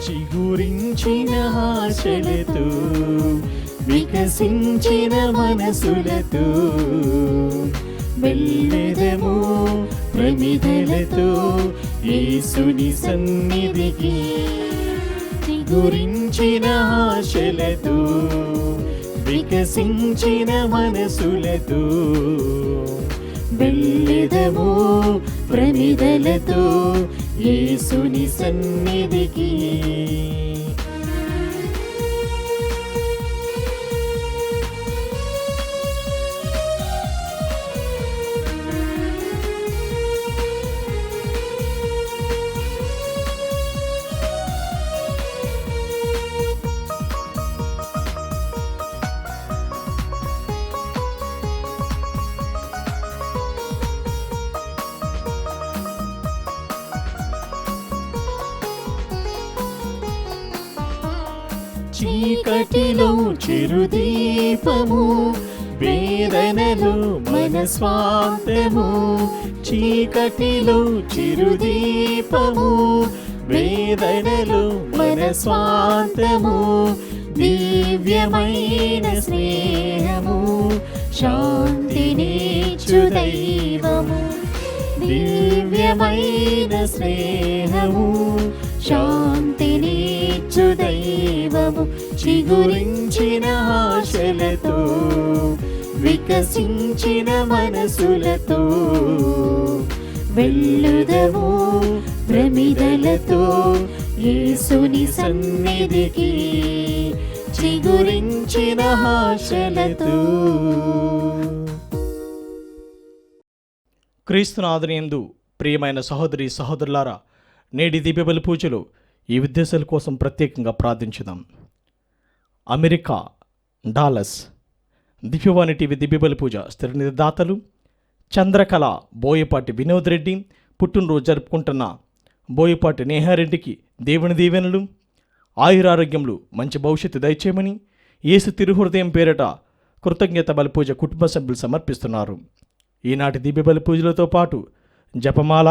చిగురించిన ఆశలతో వికసించిన మనసులతో వెళ్ళెదము ప్రమిదలతో యేసుని సన్నిధికి. చిగురించిన ఆశలతో వికసించిన మనసులతో వెళ్ళెదము ప్రమిదలతో యేసుని సన్నిధికి. చీకటిలో చిరుదీపము, వేదనలు మన స్వాంతము. చీకటిలో చిరుదీపము, వేదనలు మన స్వాంతము. దివ్యమైన స్నేహము, శాంతినిచ్చు దైవము. దివ్యమైన స్నేహము, శాంతినిచ్చు దైవము. చిగురించిన ఆశలతో వికసించిన మనసులతో వెళ్ళుదము ప్రమిదలతో యేసుని సన్నిధికి. చిగురించిన ఆశలతో. క్రీస్తునాథునియందు ప్రియమైన సహోదరి సహోదరులారా, నేటి దివ్య బలి పూజలో ఈ ఉద్దేశాల కోసం ప్రత్యేకంగా ప్రార్థించుదాం. అమెరికా డాలస్ దివ్యవాణి టీవీ దివ్య బలి పూజ స్థిర నిర్దాతలు చంద్రకళ బోయపాటి వినోద్ రెడ్డి పుట్టినరోజు జరుపుకుంటున్న బోయపాటి నేహారెడ్డికి దేవుని దీవెనలు, ఆయురారోగ్యములు, మంచి భవిష్యత్తు దయచేయమని యేసు తిరుహృదయం పేరిట కృతజ్ఞత బలి పూజ కుటుంబ సభ్యులు సమర్పిస్తున్నారు. ఈనాటి దివ్య బలి పూజలతో పాటు జపమాల,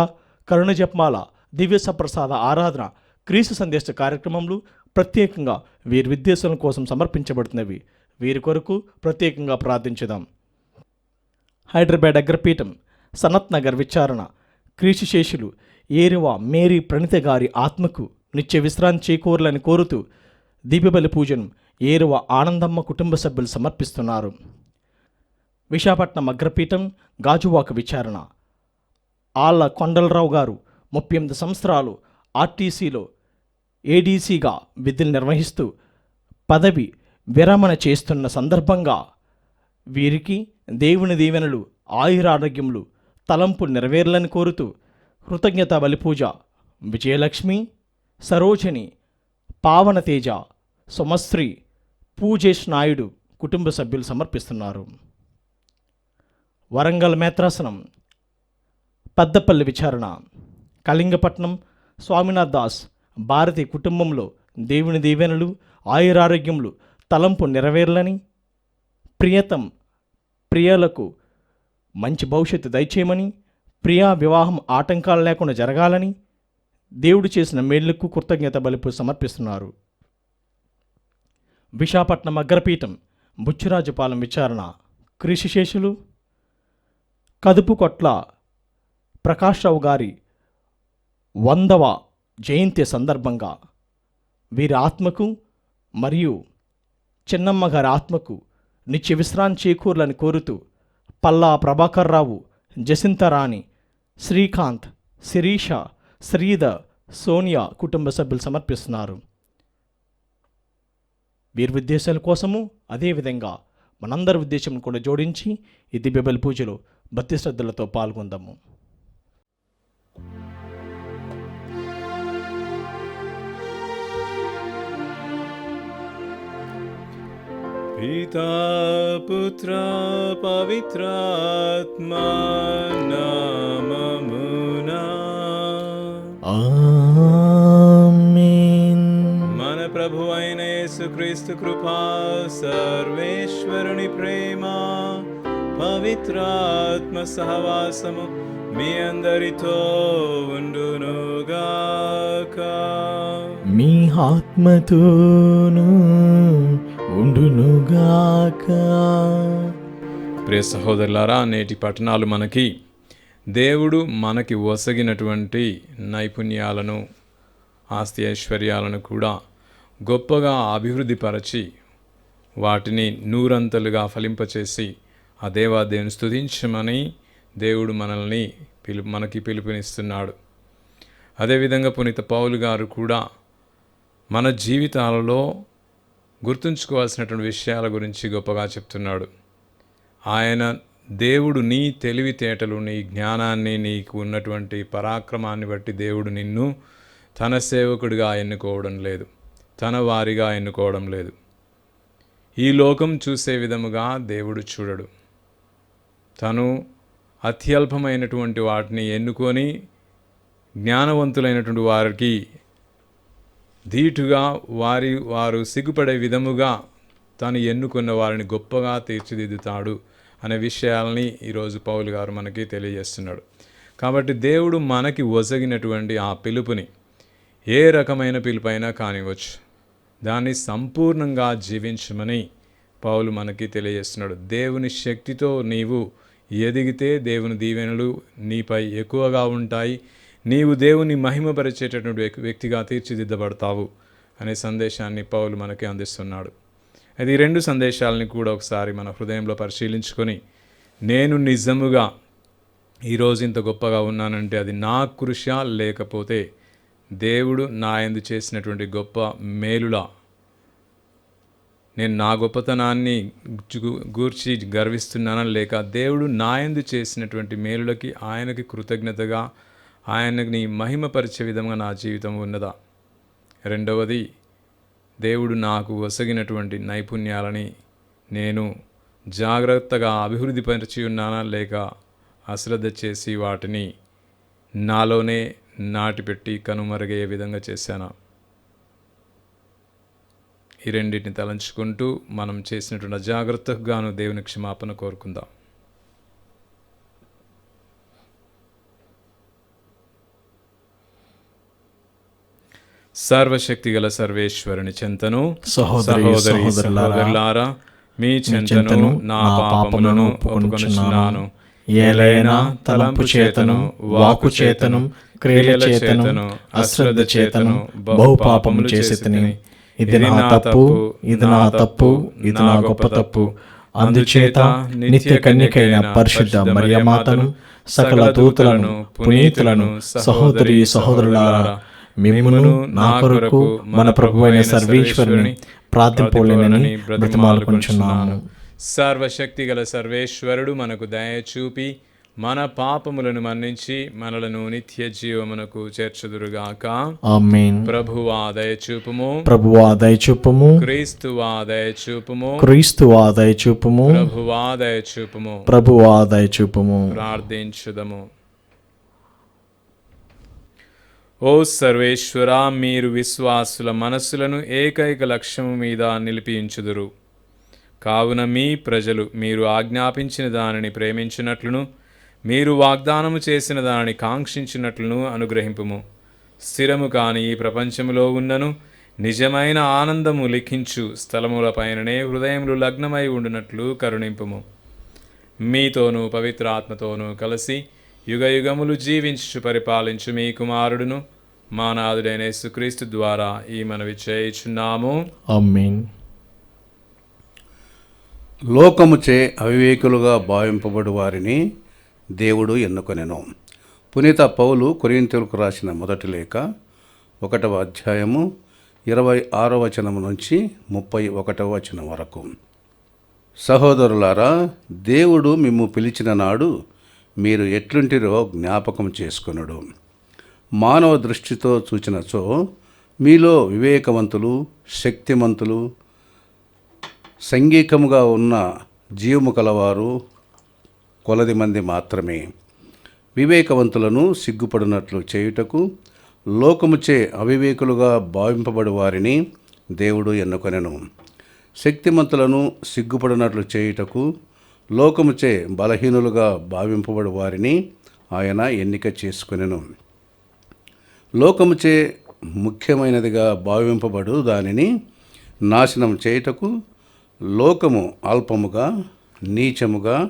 కరుణ జపమాల, దివ్య సప్రసాద ఆరాధన, క్రీస్తు సందేశ కార్యక్రమంలో ప్రత్యేకంగా వీరి విద్యాసనం కోసం సమర్పించబడుతున్నవి. వీరి కొరకు ప్రత్యేకంగా ప్రార్థించుదాం. హైదరాబాద్ అగ్రపీఠం సనత్ నగర్ విచారణ క్రీస్తుశేషులు ఏరువ మేరీ ప్రణిత గారి ఆత్మకు నిత్య విశ్రాంతి చేకూరాలని కోరుతూ దివ్యబలి పూజను ఏరువ ఆనందమ్మ కుటుంబ సభ్యులు సమర్పిస్తున్నారు. విశాఖపట్నం అగ్రపీఠం గాజువాక విచారణ ఆళ్ళ కొండలరావు గారు 38 సంవత్సరాలు ఆర్టీసీలో ఏడీసీగా విధులు నిర్వహిస్తూ పదవి విరమణ చేస్తున్న సందర్భంగా వీరికి దేవుని దీవెనలు, ఆయురారోగ్యములు, తలంపు నెరవేర్లని కోరుతూ కృతజ్ఞత బలిపూజ విజయలక్ష్మి, సరోజని, పావనతేజ, సుమశ్రీ, పూజేష్ నాయుడు కుటుంబ సభ్యులు సమర్పిస్తున్నారు. వరంగల్ మేత్రాసనం పెద్దపల్లి విచారణ కళింగపట్నం స్వామినాథ్ దాస్ భారతి కుటుంబంలో దేవుని దీవెనలు, ఆయురారోగ్యములు, తలంపు నెరవేర్లని, ప్రియతం ప్రియాలకు మంచి భవిష్యత్తు దయచేయమని, ప్రియా వివాహం ఆటంకాలు లేకుండా జరగాలని దేవుడు చేసిన మేళ్లకు కృతజ్ఞత బలిపూజ సమర్పిస్తున్నారు. విశాఖపట్నం అగ్రపీఠం బుచ్చిరాజుపాలెం విచారణ క్రీస్తుశేషులు కదుపుకొట్ల ప్రకాశ్రావు గారి 100వ జయంతి సందర్భంగా వీరి ఆత్మకు మరియు చిన్నమ్మ గారి ఆత్మకు నిత్య విశ్రాంతి చేకూర్లని కోరుతూ పల్లా ప్రభాకర్ రావు, జసింతరాణి, శ్రీకాంత్, శిరీష, శ్రీధర్, సోనియా కుటుంబ సభ్యులు సమర్పిస్తున్నారు. వీరి ఉద్దేశాల కోసము అదేవిధంగా మనందరి ఉద్దేశం కూడా జోడించి ఈ దివ్య బలి పూజలో భక్తి శ్రద్ధలతో పాల్గొందాము. పితా పుత్ర పవిత్రాత్మా నామమునా ఆమేన్. మన ప్రభు అయిన యేసుక్రీస్తు కృపా, సర్వేశ్వరుని ప్రేమ, పవిత్రాత్మ సహవాసము మీ అందరితో ఉండునుగాక. మీ ఆత్మతోను ఉండునుగాక. ప్రియ సహోదరులారా, నేటి పట్టణాలు మనకి దేవుడు మనకి ఒసగినటువంటి నైపుణ్యాలను, ఆస్తి ఐశ్వర్యాలను కూడా గొప్పగా అభివృద్ధిపరచి వాటిని నూరంతలుగా ఫలింపచేసి ఆ దేవాదేవుని స్తుతించమని దేవుడు మనకి పిలుపునిస్తున్నాడు. అదేవిధంగా పునీత పౌలు గారు కూడా మన జీవితాలలో గుర్తుంచుకోవాల్సినటువంటి విషయాల గురించి గొప్పగా చెప్తున్నాడు. ఆయన దేవుడు నీ తెలివితేటలు, నీ జ్ఞానాన్ని, నీకు ఉన్నటువంటి పరాక్రమాన్ని బట్టి దేవుడు నిన్ను తన సేవకుడిగా ఎన్నుకోవడం లేదు, తన వారిగా ఎన్నుకోవడం లేదు. ఈ లోకం చూసే విధముగా దేవుడు చూడడు. తను అత్యల్పమైనటువంటి వాటిని ఎన్నుకొని జ్ఞానవంతులైనటువంటి వారికి ధీటుగా వారు సిగ్గుపడే విధముగా తాను ఎన్నుకున్న వారిని గొప్పగా తీర్చిదిద్దుతాడు అనే విషయాలని ఈరోజు పౌలు గారు మనకి తెలియజేస్తున్నాడు. కాబట్టి దేవుడు మనకి ఒసగినటువంటి ఆ పిలుపుని, ఏ రకమైన పిలుపైనా కానివ్వచ్చు, దాన్ని సంపూర్ణంగా జీవించమని పౌలు మనకి తెలియజేస్తున్నాడు. దేవుని శక్తితో నీవు ఎదిగితే దేవుని దీవెనలు నీపై ఎక్కువగా ఉంటాయి, నీవు దేవుని మహిమపరిచేటటువంటి వ్యక్తిగా తీర్చిదిద్దబడతావు అనే సందేశాన్ని పౌలు మనకి అందిస్తున్నాడు. అది ఈ రెండు సందేశాలని కూడా ఒకసారి మన హృదయంలో పరిశీలించుకొని, నేను నిజముగా ఈరోజు ఇంత గొప్పగా ఉన్నానంటే అది నా కృష, లేకపోతే దేవుడు నా యందు చేసినటువంటి గొప్ప మేలులా, నేను నా గొప్పతనాన్ని గూర్చి గర్విస్తున్నానా, లేక దేవుడు నా యందు చేసినటువంటి మేలులకి ఆయనకి కృతజ్ఞతగా ఆయనని మహిమపరిచే విధంగా నా జీవితం ఉన్నదా? రెండవది, దేవుడు నాకు ఒసగినటువంటి నైపుణ్యాలని నేను జాగ్రత్తగా అభివృద్ధిపరిచి ఉన్నానా, లేక అశ్రద్ధ చేసి వాటిని నాలోనే నాటిపెట్టి కనుమరుగయ్యే విధంగా చేశానా? ఈ రెండింటిని తలంచుకుంటూ మనం చేసినటువంటి అజాగ్రత్తకు గాను దేవుని క్షమాపణ కోరుకుందాం. సర్వశక్తిగల సర్వేశ్వరుని చెంతను సహోదరి సహోదరులారా మీ చెంతను నా పాపములను ఒప్పుకొనుచున్నాను. ఏలైనా తలంపు చేతను, వాకు చేతను, క్రియల చేతను, అశ్రద్ధ చేతను బహు పాపములు చేసితిని. ఇది నా తప్పు, ఇది నా తప్పు, ఇది నా గొప్ప తప్పు. అందుచేత నిత్య కన్యకైన పరిశుద్ధ మరియమాతను, సకల దూతలను, పునీతులను, సహోదరి సహోదరులారా, మిమ్మును నా కొరకు మన ప్రభువైన సర్వేశ్వరుని ప్రార్థింపలేనని బ్రతిమాలుకొనుచున్నాను. సర్వశక్తిగల సర్వేశ్వరుడు మనకు దయ చూపి మన పాపములను మన్నించి మనలను నిత్య జీవమునకు చేర్చుదురుగాక. ఆమేన్. ప్రభువా దయ చూపుము, ప్రభువా దయ చూపుము. క్రీస్తువా దయ చూపుము, క్రీస్తువా దయ చూపుము. ప్రభువా దయ చూపుము, ప్రభువా దయ చూపుము. ప్రార్థించుదము. ఓ సర్వేశ్వరా, మీరు విశ్వాసుల మనస్సులను ఏకైక లక్ష్యము మీద నిలిపించుదురు. కావున మీ ప్రజలు మీరు ఆజ్ఞాపించిన దానిని ప్రేమించినట్లును, మీరు వాగ్దానము చేసిన దానిని కాంక్షించినట్లును అనుగ్రహింపుము. స్థిరము కాని ఈ ప్రపంచములో ఉన్నను నిజమైన ఆనందము లిఖించు స్థలములపైననే హృదయములు లగ్నమై ఉండునట్లు కరుణింపుము. మీతోనూ పవిత్ర ఆత్మతోనూ కలిసి యుగయుగములు జీవించు పరిపాలించు మీ కుమారుడును మా నాథుడైన యేసుక్రీస్తు ద్వారా ఈ మనవి చేయుచున్నాము. ఆమేన్. లోకముచే అవివేకులుగా భావింపబడు వారిని దేవుడు ఎన్నుకొనెను. పునీత పౌలు కొరింథీయులకు రాసిన మొదటి లేఖ 1వ అధ్యాయము 26వ వచనం నుంచి 31వ వచనం వరకు. సహోదరులారా, దేవుడు మిమ్ము పిలిచిన నాడు మీరు ఎట్లుంటిరో జ్ఞాపకం చేసుకొనుడు. మానవ దృష్టితో చూచినచో మీలో వివేకవంతులు, శక్తిమంతులు, సంగీకముగా ఉన్న జీవము కలవారు కొలది మంది మాత్రమే. వివేకవంతులను సిగ్గుపడినట్లు చేయుటకు లోకముచే అవివేకులుగా భావింపబడు వారిని దేవుడు ఎన్నుకొనెను. శక్తిమంతులను సిగ్గుపడినట్లు చేయుటకు లోకముచే బలహీనులుగా భావింపబడు వారిని ఆయన ఎన్నిక చేసుకొనెను. లోకముచే ముఖ్యమైనదిగా భావింపబడు దానిని నాశనం చేయుటకు లోకము అల్పముగా నీచముగా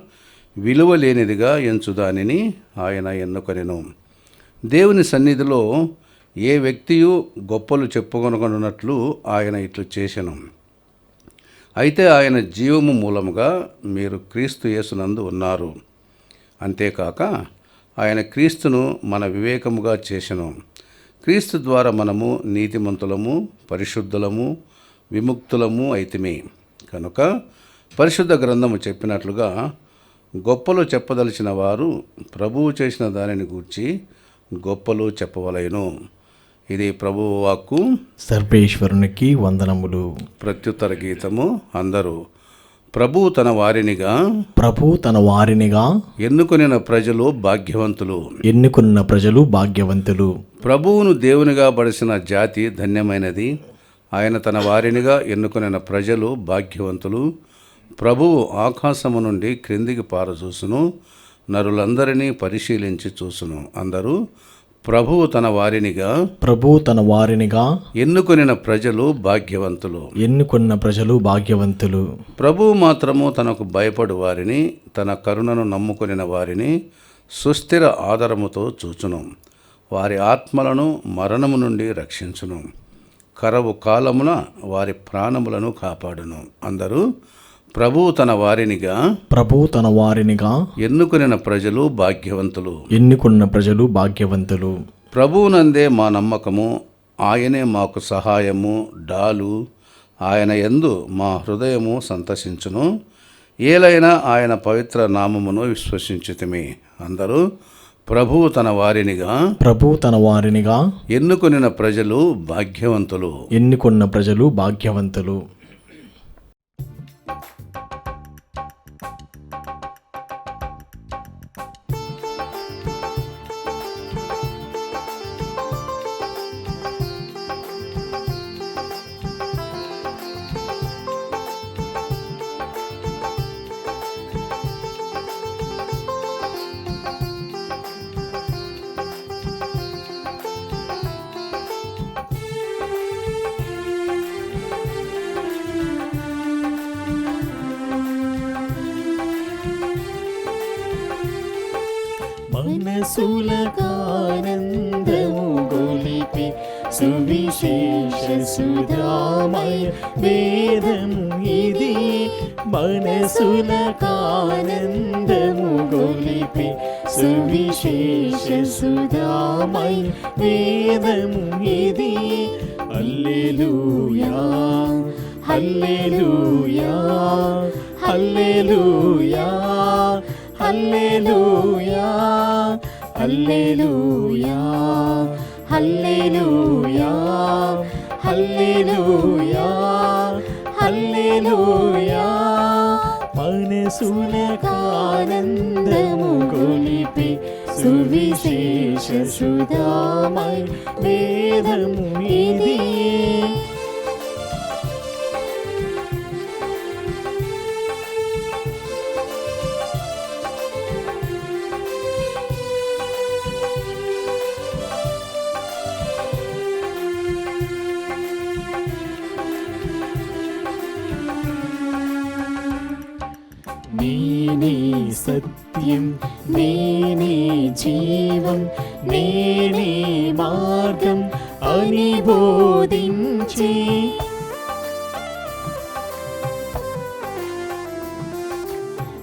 విలువ లేనిదిగా ఎంచు దానిని ఆయన ఎన్నుకొనెను. దేవుని సన్నిధిలో ఏ వ్యక్తియు గొప్పలు చెప్పుకొనగొనున్నట్లు ఆయన ఇట్లు చేసెను. అయితే ఆయన జీవము మూలముగా మీరు క్రీస్తు యేసునందు ఉన్నారు. అంతేకాక ఆయన క్రీస్తును మన వివేకముగా చేసెను. క్రీస్తు ద్వారా మనము నీతిమంతులము, పరిశుద్ధులము, విముక్తులము అయితిమి. కనుక పరిశుద్ధ గ్రంథము చెప్పినట్లుగా గొప్పలు చెప్పదలిచిన వారు ప్రభువు చేసిన దానిని గూర్చి గొప్పలు చెప్పవలెను. ఇది ప్రభువు వాక్కు. సర్వేశ్వరునికి వందనములు. ప్రత్యుత్తర గీతము. అందరూ ప్రభువు తన వారినిగా ఎన్నుకొనిన ప్రజలు భాగ్యవంతులు. ప్రభువును దేవునిగా బడిసిన జాతి ధన్యమైనది. ఆయన తన వారినిగా ఎన్నుకొనిన ప్రజలు భాగ్యవంతులు. ప్రభువు ఆకాశము నుండి క్రిందికి పారచూసును, నరులందరినీ పరిశీలించి చూసును. అందరూ ప్రభువు తన వారినిగా ఎన్నుకొనిన ప్రజలు భాగ్యవంతులు. ప్రభువు మాత్రము తనకు భయపడు వారిని, తన కరుణను నమ్ముకొనిన వారిని సుస్థిర ఆదరముతో చూచును. వారి ఆత్మలను మరణము నుండి రక్షించును. కరవు కాలమున వారి ప్రాణములను కాపాడును. అందరూ ప్రభువు తన వారినిగా ఎన్నుకొనిన ప్రజలు భాగ్యవంతులు. ప్రభువునందే మా నమ్మకము, ఆయనే మాకు సహాయము, డాలు. ఆయన యందు మా హృదయము సంతసించును. ఏలైనా ఆయన పవిత్ర నామమును విశ్వసించితిమి. అందరూ ప్రభువు తన వారినిగా ఎన్నుకొనిన ప్రజలు భాగ్యవంతులు. మనసులకానందము గొలిపి సువిశేష సుధామయ వేదము ఇది. మనసులకానందము గొలిపి సువిశేష సుధామయ వేదము ఇది. హల్లెలూయా హల్లెలూయా హల్లెలూయా హల్లెలూయా హల్లెలూయా హల్లెలూయా హల్లెలూయా హల్లెలూయా. మనసులకానందము గొలిపి సువిశేష సుధామయ వేదము ఇది. నేనే సత్యం, నేనే జీవం, నేనే మార్గం అని బోధించి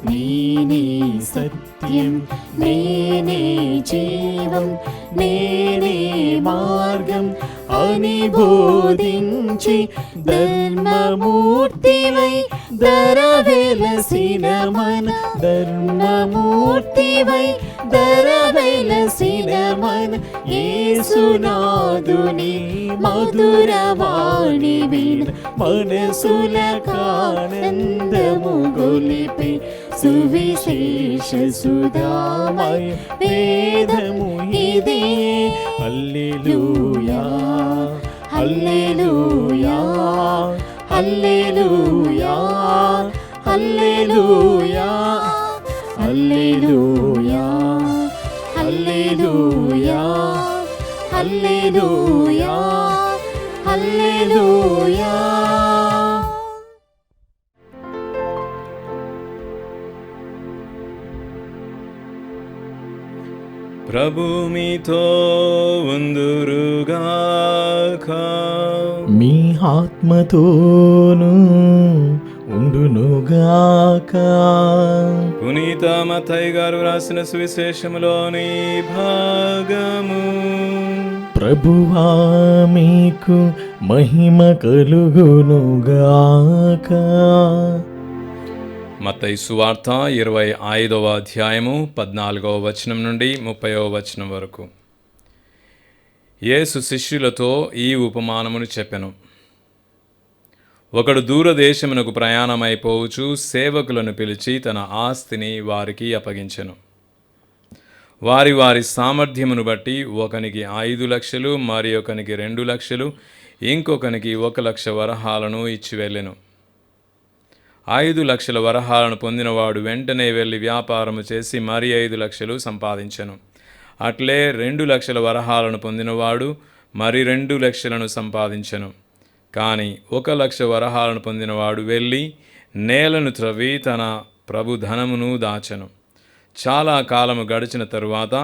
నేనే సత్యం, నేనే జీవం, నేనే మార్గం అని బోధించి ధర్మమూర్తివై దరవెలసిన మన ధర్మమూర్తివై దరవెలసిన మన యేసునాథుని మధురవాణి విన మనసులకానందము గొలిపి సువిశేష సుధామయ వేదము ఇది. హల్లెలూయా హల్లెలూయా హల్లెలూయా హల్లెలూయా హల్లెలూయా హల్లెలూయా హల్లెలూయా హల్లెలూయా. ప్రభు మీతో ఉందురుగాక. మీ ఆత్మతోను ఉండునుగాక. పునీత మత్తయి గారు రాసిన సువిశేషములోని భాగము. ప్రభువా మీకు మహిమ కలుగునుగాక. మత్తయి సువార్త 25వ అధ్యాయము 14వ వచనం నుండి 30వ వచనం వరకు. యేసు శిష్యులతో ఈ ఉపమానమును చెప్పెను. ఒకడు దూరదేశమునకు ప్రయాణమైపోవచ్చు సేవకులను పిలిచి తన ఆస్తిని వారికి అప్పగించెను. వారి వారి సామర్థ్యమును బట్టి ఒకనికి 5 లక్షలు, మరి ఒకనికి 2 లక్షలు, ఇంకొకనికి 1 లక్ష వరహాలను ఇచ్చి వెళ్ళెను. 5 లక్షల వరహాలను పొందినవాడు వెంటనే వెళ్ళి వ్యాపారము చేసి మరి 5 లక్షలు సంపాదించెను. అట్లే 2 లక్షల వరహాలను పొందినవాడు మరి 2 లక్షలను సంపాదించెను. కానీ 1 లక్ష వరహాలను పొందినవాడు వెళ్ళి నేలను త్రవ్వి తన ప్రభు ధనమును దాచెను. చాలా కాలము గడిచిన తరువాత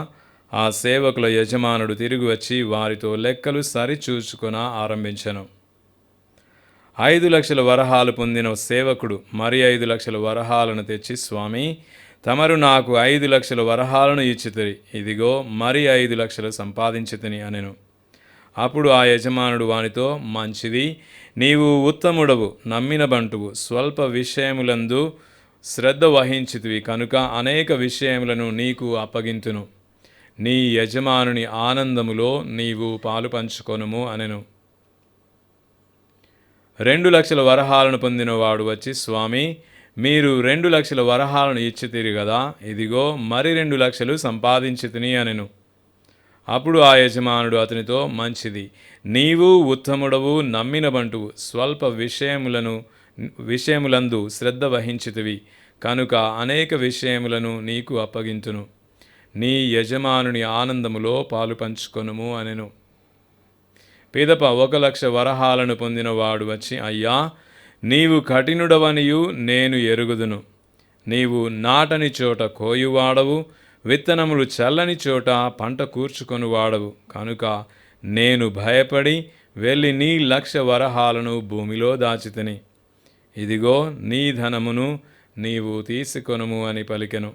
ఆ సేవకుల యజమానుడు తిరిగి వచ్చి వారితో లెక్కలు సరిచూచుకొన ఆరంభించెను. 5 లక్షల వరహాలు పొందిన సేవకుడు మరి 5 లక్షల వరహాలను తెచ్చి, స్వామి, తమరు నాకు 5 లక్షల వరహాలను ఇచ్చితిరి, ఇదిగో మరి 5 లక్షలు సంపాదించితిని అనెను. అప్పుడు ఆ యజమానుడు వానితో, మంచిది, నీవు ఉత్తముడవు, నమ్మిన బంటువు, స్వల్ప విషయములందు శ్రద్ధ వహించితివి కనుక అనేక విషయములను నీకు అప్పగింతును. నీ యజమానుని ఆనందములో నీవు పాలు పంచుకొనుము అనెను. 2 లక్షల వరహాలను పొందినవాడు వచ్చి, స్వామి, మీరు 2 లక్షల వరహాలను ఇచ్చితిరి గదా, ఇదిగో మరి 2 లక్షలు సంపాదించితిని అనెను. అప్పుడు ఆ యజమానుడు అతనితో, మంచిది, నీవు ఉత్తముడవు, నమ్మిన బంటువు, స్వల్ప విషయములందు శ్రద్ధ వహించితివి కనుక అనేక విషయములను నీకు అప్పగింతును. నీ యజమానుని ఆనందములో పాలు పంచుకొనుము అనెను. పిదప 1 లక్ష వరహాలను పొందినవాడు వచ్చి, అయ్యా, నీవు కఠినుడవనియు నేను ఎరుగుదును. నీవు నాటని చోట కోయువాడవు, విత్తనములు చల్లని చోట పంట కూర్చుకొని వాడవు కనుక నేను భయపడి వెళ్ళి నీ 1 లక్ష వరహాలను భూమిలో దాచితిని. ఇదిగో నీ ధనమును నీవు తీసుకొనుము అని పలికెను.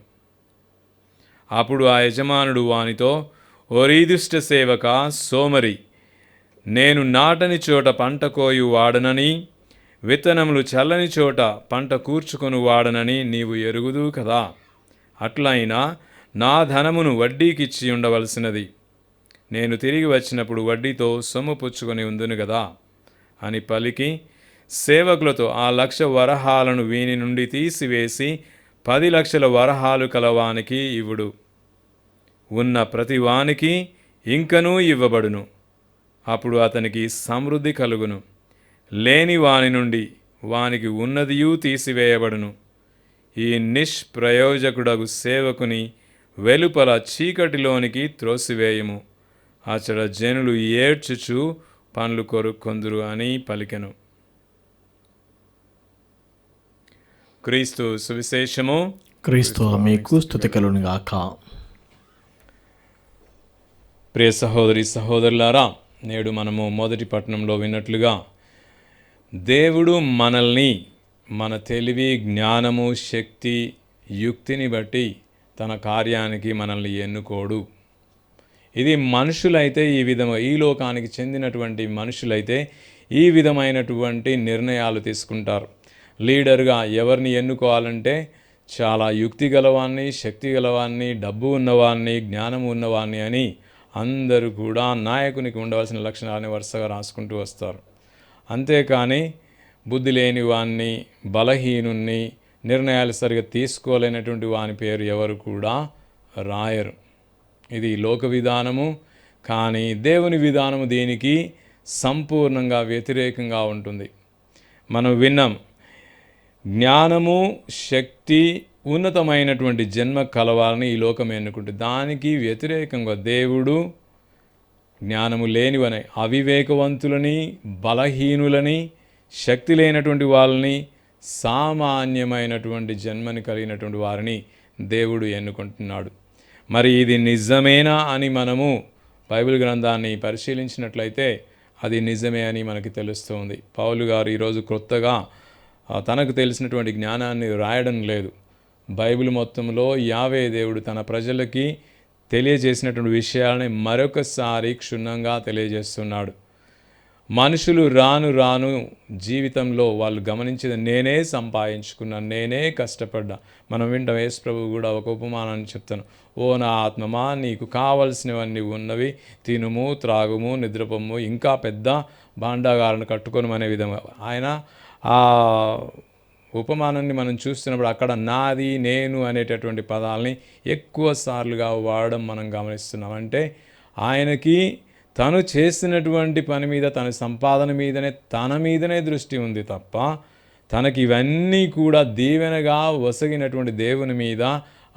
అప్పుడు ఆ యజమానుడు వానితో, ఓరీదుష్ట సేవక, సోమరి, నేను నాటని చోట పంట కోయు వాడనని, విత్తనములు చల్లని చోట పంట కూర్చుకొని వాడనని నీవు ఎరుగుదు కదా. అట్లయినా నా ధనమును వడ్డీకిచ్చి ఉండవలసినది. నేను తిరిగి వచ్చినప్పుడు వడ్డీతో సొమ్ము పుచ్చుకొని ఉందును కదా అని పలికి సేవకులతో ఆ 1 లక్ష వరహాలను వీని నుండి తీసివేసి 10 లక్షల వరహాలు కలవానికి ఇవ్వుడు. ఉన్న ప్రతి వానికి ఇంకనూ ఇవ్వబడును. అప్పుడు అతనికి సమృద్ధి కలుగును. లేని వాని నుండి వానికి ఉన్నదియూ తీసివేయబడును. ఈ నిష్ప్రయోజకుడగు సేవకుని వెలుపల చీకటిలోనికి త్రోసివేయము. అచడ జనులు ఏడ్చుచు పండ్లు కొరుక్కొందురు అని పలికెను. క్రీస్తు సువిశేషము. క్రీస్తు మీకు స్తుతి కలుగునుగాక. ప్రియ సహోదరి సహోదరులారా, నేడు మనము మొదటి పట్టణంలో విన్నట్లుగా దేవుడు మనల్ని మన తెలివి, జ్ఞానము, శక్తి, యుక్తిని బట్టి తన కార్యానికి మనల్ని ఎన్నుకోడు. ఇది మనుషులైతే ఈ లోకానికి చెందినటువంటి మనుషులైతే ఈ విధమైనటువంటి నిర్ణయాలు తీసుకుంటారు. లీడర్గా ఎవరిని ఎన్నుకోవాలంటే చాలా యుక్తి గలవాన్ని, శక్తి గలవాన్ని, డబ్బు ఉన్నవాన్ని, జ్ఞానం ఉన్నవాన్ని అని అందరూ కూడా నాయకునికి ఉండవలసిన లక్షణాలని వరుసగా రాసుకుంటూ వస్తారు. అంతేకాని బుద్ధి లేని వాన్ని, బలహీనుణ్ణి, నిర్ణయాలు సరిగా తీసుకోలేనటువంటి వాని పేరు ఎవరు కూడా రాయరు. ఇది లోక విధానము. కానీ దేవుని విధానము దీనికి సంపూర్ణంగా వ్యతిరేకంగా ఉంటుంది. మనం విన్నాం, జ్ఞానము, శక్తి, ఉన్నతమైనటువంటి జన్మ కలవాలని ఈ లోకం ఎన్నుకుంటుంది. దానికి వ్యతిరేకంగా దేవుడు జ్ఞానము లేనివని, అవివేకవంతులని, బలహీనులని, శక్తి లేనటువంటి వాళ్ళని, సామాన్యమైనటువంటి జన్మని కలిగినటువంటి వారిని దేవుడు ఎన్నుకుంటున్నాడు. మరి ఇది నిజమేనా అని మనము బైబిల్ గ్రంథాన్ని పరిశీలించినట్లయితే అది నిజమే అని మనకి తెలుస్తుంది. పౌలు గారు ఈరోజు క్రొత్తగా తనకు తెలిసినటువంటి జ్ఞానాన్ని రాయడం లేదు. బైబిల్ మొత్తంలో యావే దేవుడు తన ప్రజలకి తెలియజేసినటువంటి విషయాలని మరొకసారి క్షుణ్ణంగా తెలియజేస్తున్నాడు. మనుషులు రాను రాను జీవితంలో వాళ్ళు గమనించేది నేనే సంపాదించుకున్నాను, నేనే కష్టపడ్డా. మనం వింటాం, యేసు ప్రభువు కూడా ఒక ఉపమానాన్ని చెప్తాను. ఓ నా ఆత్మమా, నీకు కావలసినవన్నీ ఉన్నవి, తినుము, త్రాగుము, నిద్రపోము, ఇంకా పెద్ద భాండాగాలను కట్టుకొను అనే విధంగా ఆయన ఆ ఉపమానాన్ని మనం చూస్తున్నప్పుడు అక్కడ నాది, నేను అనేటటువంటి పదాలని ఎక్కువ సార్లుగా వాడడం మనం గమనిస్తున్నాం. అంటే ఆయనకి తను చేసినటువంటి పని మీద, తన సంపాదన మీదనే, తన మీదనే దృష్టి ఉంది తప్ప తనకి ఇవన్నీ కూడా దీవెనగా వసగినటువంటి దేవుని మీద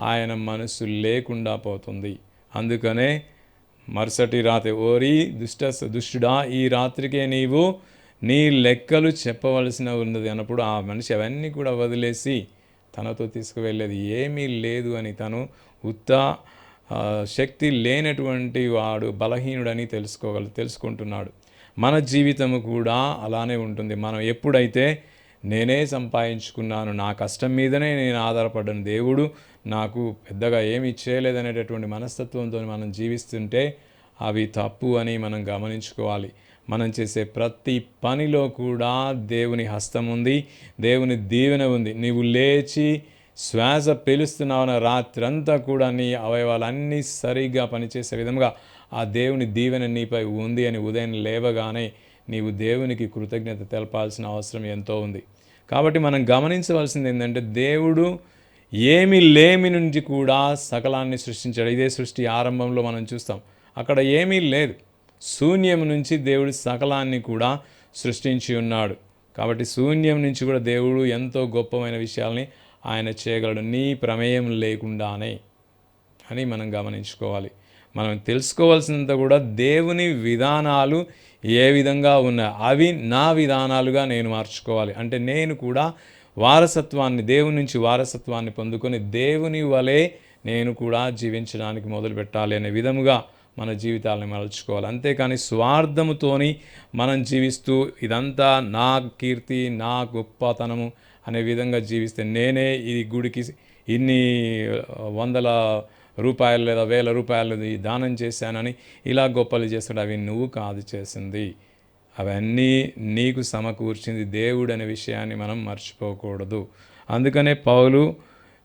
ఆయన మనసు లేకుండా పోతుంది. అందుకనే మరుసటి రాత్రి, ఓరి దుష్టుడా, ఈ రాత్రికే నీవు నీ లెక్కలు చెప్పవలసిన ఉన్నది అన్నప్పుడు ఆ మనిషి అవన్నీ కూడా వదిలేసి తనతో తీసుకువెళ్ళేది ఏమీ లేదు అని, తను శక్తి లేనటువంటి వాడు, బలహీనుడని తెలుసుకుంటున్నాడు. మన జీవితము కూడా అలానే ఉంటుంది. మనం ఎప్పుడైతే నేనే సంపాదించుకున్నాను, నా కష్టం మీదనే నేను ఆధారపడ్డాను, దేవుడు నాకు పెద్దగా ఏమి చేయలేదనేటటువంటి మనస్తత్వంతో మనం జీవిస్తుంటే అవి తప్పు అని మనం గమనించుకోవాలి. మనం చేసే ప్రతి పనిలో కూడా దేవుని హస్తం ఉంది, దేవుని దీవెన ఉంది. నీవు లేచి శ్వాస పీలుస్తున్నావున్న రాత్రంతా కూడా నీ అవయవాలన్నీ సరిగ్గా పనిచేసే విధంగా ఆ దేవుని దీవెన నీపై ఉంది అని ఉదయం లేవగానే నీవు దేవునికి కృతజ్ఞత తెలపాల్సిన అవసరం ఎంతో ఉంది. కాబట్టి మనం గమనించవలసింది ఏంటంటే, దేవుడు ఏమి లేమి నుంచి కూడా సకలాన్ని సృష్టించాడు. ఇదే సృష్టి ఆరంభంలో మనం చూస్తాం, అక్కడ ఏమీ లేదు. శూన్యం నుంచి దేవుడు సకలాన్ని కూడా సృష్టించి ఉన్నాడు. కాబట్టి శూన్యం నుంచి కూడా దేవుడు ఎంతో గొప్పమైన విషయాల్ని ఆయన చేయగలడు, నీ ప్రమేయం లేకుండానే అని మనం గమనించుకోవాలి. మనం తెలుసుకోవాల్సినంత కూడా దేవుని విధానాలు ఏ విధంగా ఉన్నాయి, అవి నా విధానాలుగా నేను మార్చుకోవాలి. అంటే నేను కూడా వారసత్వాన్ని, దేవుని నుంచి వారసత్వాన్ని పొందుకొని దేవుని వలె నేను కూడా జీవించడానికి మొదలుపెట్టాలి అనే విధముగా మన జీవితాలను మలుచుకోవాలి. అంతేకాని స్వార్థముతోని మనం జీవిస్తూ ఇదంతా నా కీర్తి, నా గొప్పతనము అనే విధంగా జీవిస్తే, నేనే ఈ గుడికి ఇన్ని వందల రూపాయలు లేదా వేల రూపాయలు దానం చేశానని ఇలా గొప్పలు చేస్తాడు, అవి నువ్వు కాదు చేసింది, అవన్నీ నీకు సమకూర్చింది దేవుడు అనే విషయాన్ని మనం మర్చిపోకూడదు. అందుకనే పౌలు,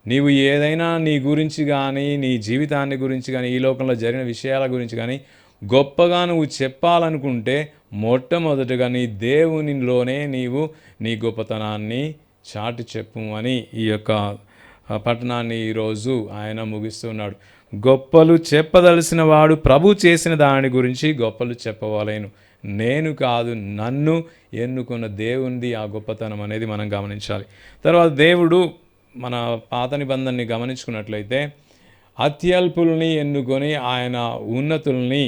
నీవు ఏదైనా నీ గురించి కానీ, నీ జీవితాన్ని గురించి కానీ, ఈ లోకంలో జరిగిన విషయాల గురించి కానీ గొప్పగా నువ్వు చెప్పాలనుకుంటే మొట్టమొదటిగా నీ దేవునిలోనే నీవు నీ గొప్పతనాన్ని చాటి చెప్పు అని ఈ యొక్క పట్టణాన్ని ఈరోజు ఆయన ముగిస్తున్నాడు. గొప్పలు చెప్పదలసిన వాడు ప్రభు చేసిన దాని గురించి గొప్పలు చెప్పవలేను, నేను కాదు, నన్ను ఎన్నుకున్న దేవునిది ఆ గొప్పతనం అనేది మనం గమనించాలి. తర్వాత దేవుడు మన పాత నిబంధనని గమనించుకున్నట్లయితే అత్యల్పుల్ని ఎన్నుకొని ఆయన ఉన్నతుల్ని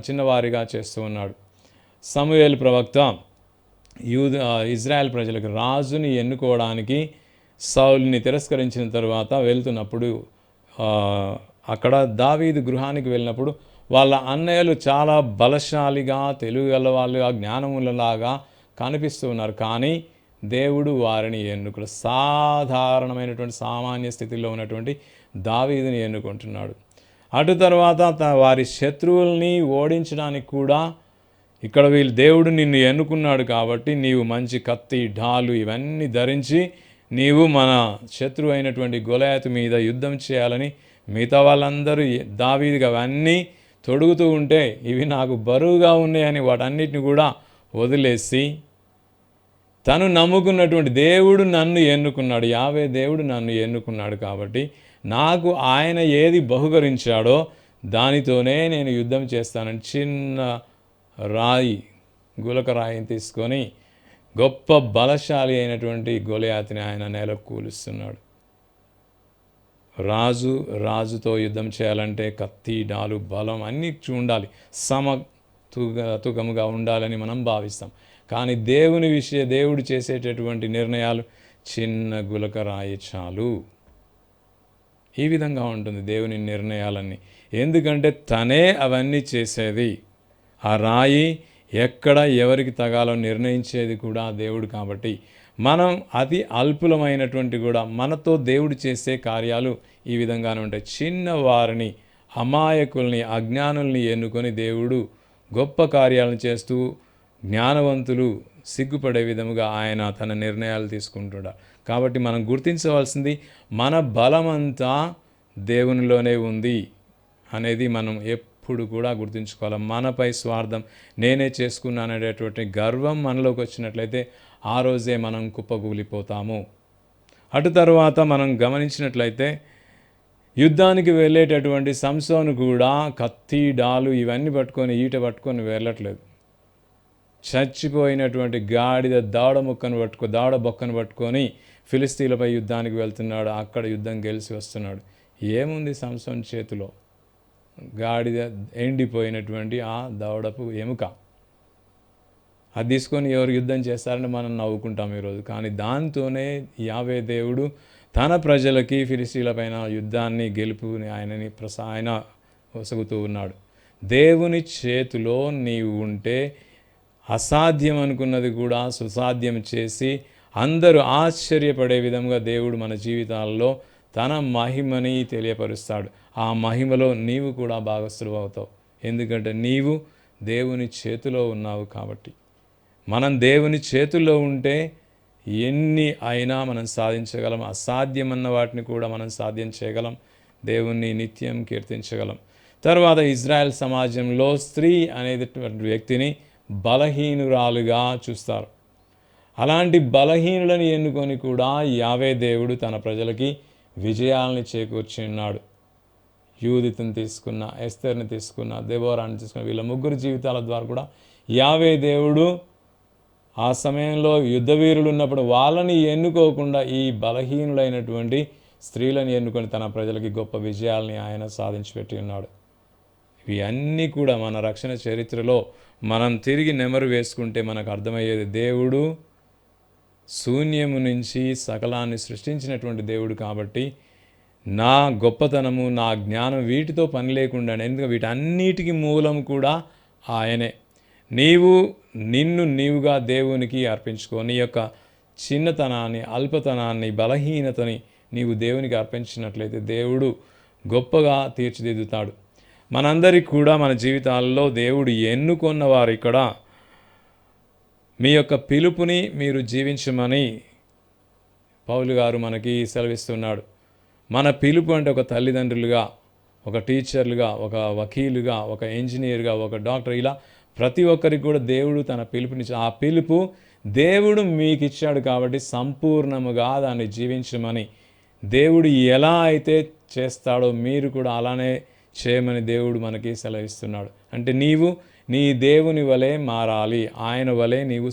చిన్నవారిగా చేస్తూ ఉన్నాడు. సమూయేలు ప్రవక్త ఇజ్రాయెల్ ప్రజలకు రాజుని ఎన్నుకోవడానికి సౌలుని తిరస్కరించిన తర్వాత వెళ్తున్నప్పుడు అక్కడ దావీదు గృహానికి వెళ్ళినప్పుడు వాళ్ళ అన్నయ్యలు చాలా బలశాలిగా, తెలివిగల వాళ్ళుగా, జ్ఞానములలాగా కనిపిస్తూ ఉన్నారు. కానీ దేవుడు వారిని ఎన్నుకుని సాధారణమైనటువంటి సామాన్య స్థితిలో ఉన్నటువంటి దావీదుని ఎన్నుకుంటున్నాడు. అటు తర్వాత వారి శత్రువుల్ని ఓడించడానికి కూడా ఇక్కడ దేవుడు నిన్ను ఎన్నుకున్నాడు కాబట్టి నీవు మంచి కత్తి, ఢాలు ఇవన్నీ ధరించి నీవు మన శత్రువు అయినటువంటి గొలియాతు మీద యుద్ధం చేయాలని మిగతా వాళ్ళందరూ దావీదుగా అవన్నీ తొడుగుతూ ఉంటే ఇవి నాకు బరువుగా ఉన్నాయని వాటన్నిటిని కూడా వదిలేసి తను నమ్ముకున్నటువంటి దేవుడు నన్ను ఎన్నుకున్నాడు, యావే దేవుడు నన్ను ఎన్నుకున్నాడు కాబట్టి నాకు ఆయన ఏది బహుకరించాడో దానితోనే నేను యుద్ధం చేస్తానని చిన్న రాయి, గులక రాయిని తీసుకొని గొప్ప బలశాలి అయినటువంటి గొలియాతుని ఆయన నేలకు కూలుస్తున్నాడు. రాజుతో యుద్ధం చేయాలంటే కత్తి, డాలు, బలం అన్నీ ఉండాలి, తూకముగా ఉండాలని మనం భావిస్తాం. కానీ దేవుడు చేసేటటువంటి నిర్ణయాలు చిన్న గులక రాయి చాలు. ఈ విధంగా ఉంటుంది దేవుని నిర్ణయాలన్నీ. ఎందుకంటే తనే అవన్నీ చేసేది. ఆ రాయి ఎక్కడ ఎవరికి తగాలో నిర్ణయించేది కూడా దేవుడు. కాబట్టి మనం అతి అల్పులమైనటువంటి కూడా మనతో దేవుడు చేసే కార్యాలు ఈ విధంగానే ఉంటాయి. చిన్నవారిని, అమాయకుల్ని, అజ్ఞానుల్ని ఎన్నుకొని దేవుడు గొప్ప కార్యాలను చేస్తూ జ్ఞానవంతులు సిగ్గుపడే విధముగా ఆయన తన నిర్ణయాలు తీసుకుంటున్నాడు. కాబట్టి మనం గుర్తించవలసింది మన బలమంతా దేవునిలోనే ఉంది అనేది మనం ఎప్పుడు కూడా గుర్తుంచుకోవాలి. మనపై స్వార్థం, నేనే చేసుకున్నాననేటువంటి గర్వం మనలోకి వచ్చినట్లయితే ఆ రోజే మనం కుప్పకూలిపోతాము. అటు తర్వాత మనం గమనించినట్లయితే యుద్ధానికి వెళ్ళేటటువంటి సంసోను కూడా కత్తి, డాలు ఇవన్నీ పట్టుకొని, ఈట పట్టుకొని వెళ్ళట్లేదు. చచ్చిపోయినటువంటి గాడిద దవడ బొక్కను పట్టుకొని ఫిలిస్తీన్లపై యుద్ధానికి వెళ్తున్నాడు. అక్కడ యుద్ధం గెలిచి వస్తున్నాడు. ఏముంది సంసోన్ చేతిలో? గాడిద ఎండిపోయినటువంటి ఆ దవడపు ఎముక. అది తీసుకొని ఎవరు యుద్ధం చేస్తారని మనం నవ్వుకుంటాం ఈరోజు. కానీ దాంతోనే యావే దేవుడు తన ప్రజలకి ఫిలిస్తీన్లపైన యుద్ధాన్ని, గెలుపుని ఆయన వసగుతూ ఉన్నాడు. దేవుని చేతిలో నీవు ఉంటే అసాధ్యం అనుకున్నది కూడా సుసాధ్యం చేసి అందరూ ఆశ్చర్యపడే విధంగా దేవుడు మన జీవితాల్లో తన మహిమని తెలియపరుస్తాడు. ఆ మహిమలో నీవు కూడా భాగస్థులు అవుతావు. ఎందుకంటే నీవు దేవుని చేతిలో ఉన్నావు కాబట్టి. మనం దేవుని చేతుల్లో ఉంటే ఎన్ని అయినా మనం సాధించగలం. అసాధ్యమన్న వాటిని కూడా మనం సాధ్యం చేయగలం. దేవుణ్ణి నిత్యం కీర్తించగలం. తర్వాత ఇజ్రాయెల్ సమాజంలో స్త్రీ అనేటువంటి వ్యక్తిని బలహీనురాలుగా చూస్తారు. అలాంటి బలహీనులను ఎన్నుకొని కూడా యావే దేవుడు తన ప్రజలకి విజయాలని చేకూర్చున్నాడు. యూదితుని తీసుకున్న, ఎస్తేర్ని తీసుకున్న, దెబోరాని తీసుకున్న, వీళ్ళ ముగ్గురు జీవితాల ద్వారా కూడా యావే దేవుడు ఆ సమయంలో యుద్ధవీరులు ఉన్నప్పుడు వాళ్ళని ఎన్నుకోకుండా ఈ బలహీనులైనటువంటి స్త్రీలను ఎన్నుకొని తన ప్రజలకి గొప్ప విజయాల్ని ఆయన సాధించిపెట్టి ఉన్నాడు. ఇవి అన్నీ కూడా మన రక్షణ చరిత్రలో మనం తిరిగి నెమరు వేసుకుంటే మనకు అర్థమయ్యేది, దేవుడు శూన్యము నుంచి సకలాన్ని సృష్టించినటువంటి దేవుడు. కాబట్టి నా గొప్పతనము, నా జ్ఞానం వీటితో పని లేకుండా, ఎందుకంటే వీటన్నిటికీ మూలం కూడా ఆయనే. నీవుగా దేవునికి అర్పించుకో. నీ యొక్క చిన్నతనాన్ని, అల్పతనాన్ని, బలహీనతని నీవు దేవునికి అర్పించినట్లయితే దేవుడు గొప్పగా తీర్చిదిద్దుతాడు. మనందరికీ కూడా మన జీవితాల్లో దేవుడు ఎన్నుకొన్నవారు ఇక్కడ మీ యొక్క పిలుపుని మీరు జీవించమని పౌలు గారు మనకి సెలవిస్తున్నాడు. మన పిలుపు అంటే ఒక తల్లిదండ్రులుగా, ఒక టీచర్లుగా, ఒక వకీలుగా, ఒక ఇంజనీర్గా, ఒక డాక్టర్, ఇలా ప్రతి ఒక్కరికి కూడా దేవుడు తన పిలుపునిచ్చి, ఆ పిలుపు దేవుడు మీకు ఇచ్చాడు కాబట్టి సంపూర్ణముగా దాన్ని జీవించమని, దేవుడు ఎలా అయితే చేస్తాడో మీరు కూడా అలానే చేయమని దేవుడు మనకి సెలవిస్తున్నాడు. అంటే నీవు నీ దేవుని వలె మారాలి. ఆయన వలె నీవు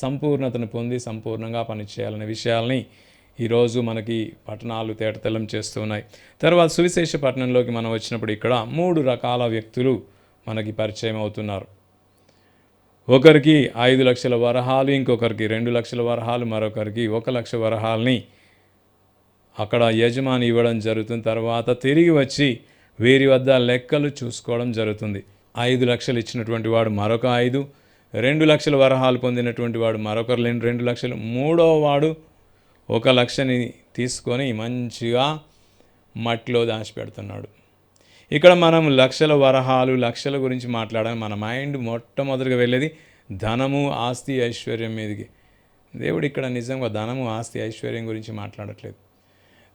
సంపూర్ణతను పొంది సంపూర్ణంగా పనిచేయాలనే విషయాల్ని ఈరోజు మనకి పట్టణాలు తేటతెల్లం చేస్తున్నాయి. తర్వాత సువిశేష పట్టణంలోకి మనం వచ్చినప్పుడు ఇక్కడ 3 రకాల వ్యక్తులు మనకి పరిచయం అవుతున్నారు. ఒకరికి 5 లక్షల వరహాలు, ఇంకొకరికి 2 లక్షల వరహాలు, మరొకరికి 1 లక్ష వరహాలని అక్కడ యజమాని ఇవ్వడం జరుగుతుంది. తర్వాత తిరిగి వచ్చి వీరి వద్ద లెక్కలు చూసుకోవడం జరుగుతుంది. 5 లక్షలు ఇచ్చినటువంటి వాడు మరొక 5, 2 లక్షల వరహాలు పొందినటువంటి వాడు మరొకరు 2 లక్షలు, మూడవ వాడు 1 లక్షని తీసుకొని మంచిగా మట్టిలో దాచిపెడుతున్నాడు. ఇక్కడ మనం లక్షల వరహాలు, లక్షల గురించి మాట్లాడాలి. మన మైండ్ మొట్టమొదటిగా వెళ్ళేది ధనము, ఆస్తి, ఐశ్వర్యం మీదకి. దేవుడు ఇక్కడ నిజంగా ధనము, ఆస్తి, ఐశ్వర్యం గురించి మాట్లాడట్లేదు.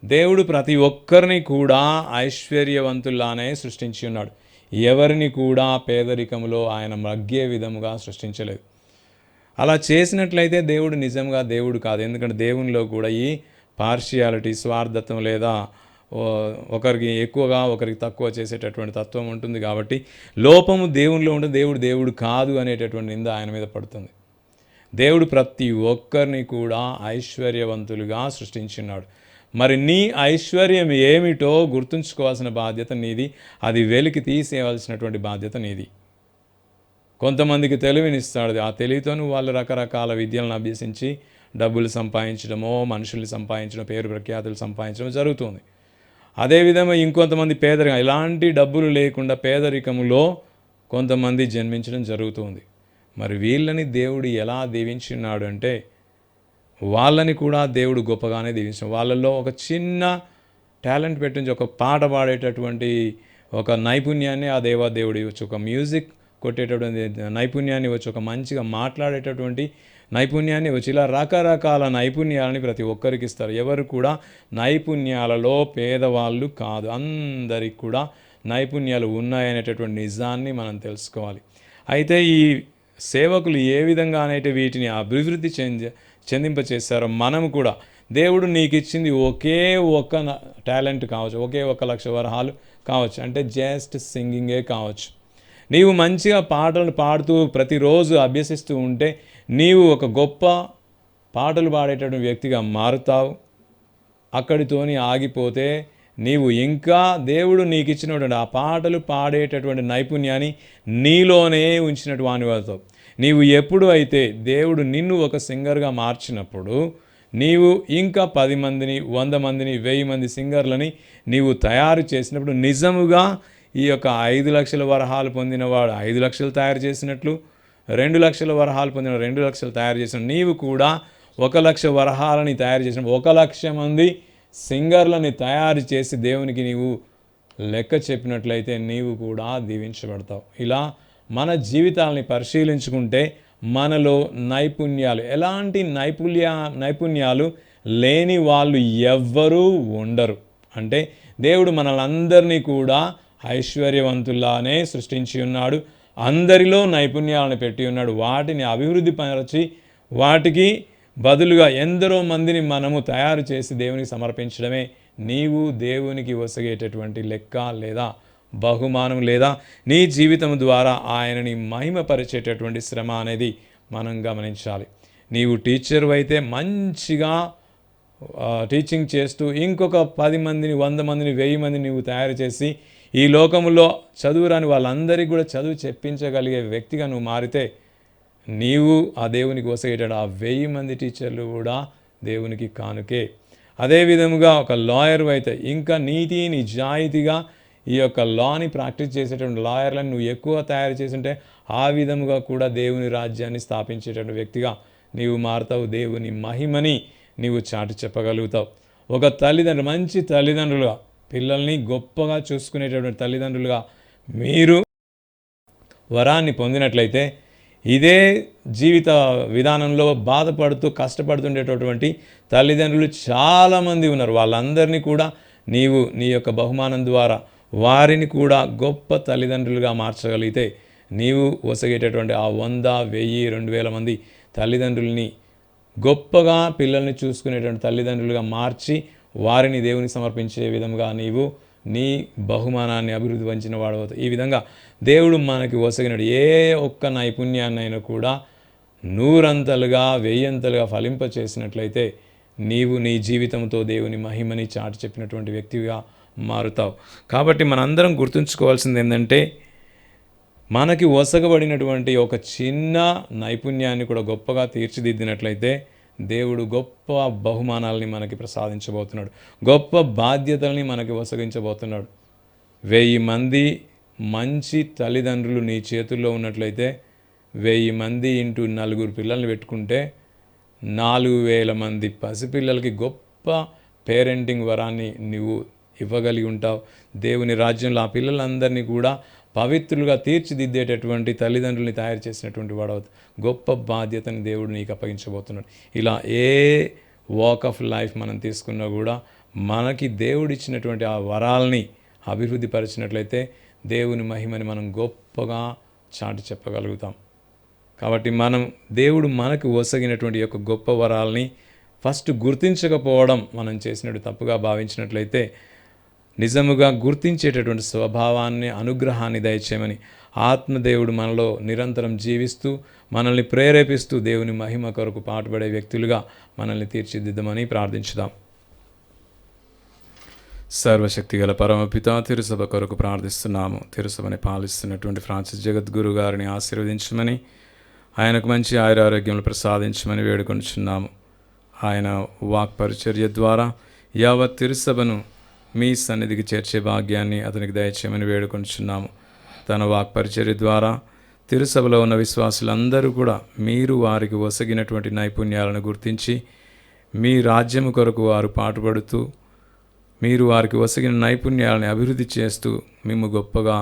దేవుడు ప్రతి ఒక్కరిని కూడా ఐశ్వర్యవంతుల్లానే సృష్టించి ఉన్నాడు. ఎవరిని కూడా పేదరికంలో ఆయన మగ్గే విధముగా సృష్టించలేదు. అలా చేసినట్లయితే దేవుడు నిజంగా దేవుడు కాదు. ఎందుకంటే దేవునిలో కూడా ఈ పార్షియాలిటీ, స్వార్థత్వం లేదా ఒకరికి ఎక్కువగా ఒకరికి తక్కువ చేసేటటువంటి తత్వం ఉంటుంది. కాబట్టి లోపము దేవునిలో ఉంటే దేవుడు కాదు అనేటటువంటి నింద ఆయన మీద పడుతుంది. దేవుడు ప్రతి ఒక్కరిని కూడా ఐశ్వర్యవంతులుగా సృష్టించున్నాడు. మరి నీ ఐశ్వర్యం ఏమిటో గుర్తుంచుకోవాల్సిన బాధ్యత నీది. అది వెలికి తీసేయవలసినటువంటి బాధ్యత నీది. కొంతమందికి తెలివినిస్తాడు. ఆ తెలివితోనూ వాళ్ళు రకరకాల విద్యలను అభ్యసించి డబ్బులు సంపాదించడమో, మనుషుల్ని సంపాదించడం, పేరు ప్రఖ్యాతులు సంపాదించడం జరుగుతుంది. అదేవిధంగా ఇంకొంతమంది పేదరికం, ఇలాంటి డబ్బులు లేకుండా పేదరికములో కొంతమంది జన్మించడం జరుగుతుంది. మరి వీళ్ళని దేవుడు ఎలా దీవించున్నాడు అంటే, వాళ్ళని కూడా దేవుడు గొప్పగానే దీవించాడు. వాళ్ళల్లో ఒక చిన్న టాలెంట్ పెట్టించి ఒక పాట పాడేటటువంటి ఒక నైపుణ్యాన్ని ఆ దేవుడు ఇవ్వచ్చు. ఒక మ్యూజిక్ కొట్టేటటువంటి నైపుణ్యాన్ని ఇవ్వచ్చు. ఒక మంచిగా మాట్లాడేటటువంటి నైపుణ్యాన్ని ఇవ్వచ్చు. ఇలా రకరకాల నైపుణ్యాలని ప్రతి ఒక్కరికి ఇస్తారు. ఎవరు కూడా నైపుణ్యాలలో పేదవాళ్ళు కాదు. అందరికి కూడా నైపుణ్యాలు ఉన్నాయనేటటువంటి నిజాన్ని మనం తెలుసుకోవాలి. అయితే ఈ సేవకులు ఏ విధంగా అనేటి వీటిని అభివృద్ధి చెందింపచేశారో మనము కూడా దేవుడు నీకు ఇచ్చింది ఒకే ఒక టాలెంట్ కావచ్చు, ఒకే 1,00,000 వరహాలు కావచ్చు, అంటే జస్ట్ సింగింగే కావచ్చు. నీవు మంచిగా పాటలు పాడుతూ ప్రతిరోజు అభ్యసిస్తూ ఉంటే నీవు ఒక గొప్ప పాటలు పాడేటటువంటి వ్యక్తిగా మారుతావు. అక్కడితోని ఆగిపోతే నీవు ఇంకా దేవుడు నీకు ఇచ్చినటువంటి ఆ పాటలు పాడేటటువంటి నైపుణ్యాన్ని నీలోనే ఉంచినట్టు వానివాడుతావు. నీవు ఎప్పుడు అయితే దేవుడు నిన్ను ఒక సింగర్గా మార్చినప్పుడు నీవు ఇంకా 10 మందిని, 100 మందిని, 1000 మంది సింగర్లని నీవు తయారు చేసినప్పుడు నిజముగా ఈ యొక్క 5 లక్షల వరహాలు పొందినవాడు 5 లక్షలు తయారు చేసినట్లు, 2 లక్షల వరహాలు పొందిన 2 లక్షలు తయారు చేసిన నీవు కూడా 1 లక్ష వరహాలని తయారు చేసిన 1 లక్ష మంది సింగర్లని తయారు చేసి దేవునికి నీవు లెక్క చెప్పినట్లయితే నీవు కూడా దీవించబడతావు. ఇలా మన జీవితాలని పరిశీలించుకుంటే మనలో నైపుణ్యాలు, ఎలాంటి నైపుణ్యాలు లేని వాళ్ళు ఎవ్వరూ ఉండరు. అంటే దేవుడు మనలందరినీ కూడా ఐశ్వర్యవంతుల్లానే సృష్టించి ఉన్నాడు. అందరిలో నైపుణ్యాలను పెట్టి ఉన్నాడు. వాటిని అభివృద్ధి పరచి వాటికి బదులుగా ఎందరో మందిని మనము తయారు చేసి దేవునికి సమర్పించడమే నీవు దేవునికి ఒసగేటటువంటి లెక్క లేదా బహుమానం, లేదా నీ జీవితం ద్వారా ఆయనని మహిమపరిచేటటువంటి శ్రమ అనేది మనం గమనించాలి. నీవు టీచర్ అయితే మంచిగా టీచింగ్ చేస్తూ ఇంకొక 10 మందిని, 100 మందిని, 1000 మందిని నీవు తయారు చేసి ఈ లోకంలో చదువురాని వాళ్ళందరికీ కూడా చదువు చెప్పించగలిగే వ్యక్తిగా నువ్వు మారితే నీవు ఆ దేవునికి వసగేటాడు ఆ 1000 మంది టీచర్లు కూడా దేవునికి కానుకే. అదేవిధముగా ఒక లాయర్ అయితే ఇంకా నీతి నిజాయితీగా ఈ యొక్క లాని ప్రాక్టీస్ చేసేటువంటి లాయర్లను నువ్వు ఎక్కువ తయారు చేస్తుంటే ఆ విధముగా కూడా దేవుని రాజ్యాన్ని స్థాపించేటువంటి వ్యక్తిగా నీవు మారుతావు. దేవుని మహిమని నీవు చాటి చెప్పగలుగుతావు. ఒక తల్లిదండ్రులు, మంచి తల్లిదండ్రులుగా, పిల్లల్ని గొప్పగా చూసుకునేటటువంటి తల్లిదండ్రులుగా మీరు వరాన్ని పొందినట్లయితే ఇదే జీవిత విధానంలో బాధపడుతూ కష్టపడుతుండేటటువంటి తల్లిదండ్రులు చాలామంది ఉన్నారు. వాళ్ళందరినీ కూడా నీవు నీ యొక్క బహుమానం ద్వారా వారిని కూడా గొప్ప తల్లిదండ్రులుగా మార్చగలిగితే నీవు ఒసగేటటువంటి ఆ 100, 1000, 2000 మంది తల్లిదండ్రుల్ని గొప్పగా పిల్లల్ని చూసుకునేటువంటి తల్లిదండ్రులుగా మార్చి వారిని దేవునికి సమర్పించే విధంగా నీవు నీ బహుమానాన్ని అభివృద్ధి పంచిన వాడవుతావు. ఈ విధంగా దేవుడు మనకి ఒసగినడు ఏ ఒక్క నైపుణ్యాన్నైనా కూడా 100 1000 ఫలింప చేసినట్లయితే నీవు నీ జీవితంతో దేవుని మహిమని చాటి చెప్పినటువంటి వ్యక్తిగా మారుతావు. కాబట్టి మనందరం గుర్తుంచుకోవాల్సింది ఏంటంటే మనకి ఒసగబడినటువంటి ఒక చిన్న నైపుణ్యాన్ని కూడా గొప్పగా తీర్చిదిద్దినట్లయితే దేవుడు గొప్ప బహుమానాలని మనకి ప్రసాదించబోతున్నాడు. గొప్ప బాధ్యతల్ని మనకి ఒసగించబోతున్నాడు. 1000 మంది మంచి తల్లిదండ్రులు నీ చేతుల్లో ఉన్నట్లయితే 1000 మంది ఇంటూ 4 పిల్లల్ని పెట్టుకుంటే 4000 మంది పసిపిల్లలకి గొప్ప పేరెంటింగ్ వరాన్ని నువ్వు ఇవ్వగలిగి ఉంటావు. దేవుని రాజ్యంలో ఆ పిల్లలందరినీ కూడా పవిత్రులుగా తీర్చిదిద్దేటటువంటి తల్లిదండ్రుల్ని తయారు చేసినటువంటి వాడవుతావు. గొప్ప బాధ్యతని దేవుడు నీకు అప్పగించబోతున్నాడు. ఇలా ఏ వాక్ ఆఫ్ లైఫ్ మనం తీసుకున్నా కూడా మనకి దేవుడిచ్చినటువంటి ఆ వరాల్ని అభివృద్ధి పరిచినట్లయితే దేవుని మహిమని మనం గొప్పగా చాటి చెప్పగలుగుతాం. కాబట్టి మనం దేవుడు మనకు ఒసగినటువంటి యొక్క గొప్ప వరాల్ని ఫస్ట్ గుర్తించకపోవడం మనం చేసినట్టు తప్పుగా భావించినట్లయితే నిజముగా గుర్తించేటటువంటి స్వభావాన్ని, అనుగ్రహాన్ని దయచేయమని ఆత్మదేవుడు మనలో నిరంతరం జీవిస్తూ మనల్ని ప్రేరేపిస్తూ దేవుని మహిమ కొరకు పాటుపడే వ్యక్తులుగా మనల్ని తీర్చిదిద్దమని ప్రార్థించుదాం. సర్వశక్తిగల పరమపిత తిరుసభ కొరకు ప్రార్థిస్తున్నాము. తిరుసభని పాలిస్తున్నటువంటి ఫ్రాన్సిస్ జగద్గురు గారిని ఆశీర్వదించమని, ఆయనకు మంచి ఆయురారోగ్యములు ప్రసాదించమని వేడుకొంచున్నాము. ఆయన వాక్ పరిచర్య ద్వారా యావత్ తిరుసభను మీ సన్నిధికి చేర్చే భాగ్యాన్ని అతనికి దయచేయమని వేడుకొంచున్నాము. తన వాక్ పరిచర్య ద్వారా తిరుసభలో ఉన్న విశ్వాసులందరూ కూడా మీరు వారికి ఒసగినటువంటి నైపుణ్యాలను గుర్తించి మీ రాజ్యము కొరకు వారు పాటుపడుతూ మీరు వారికి ఒసగిన నైపుణ్యాలను అభివృద్ధి చేస్తూ మేము గొప్పగా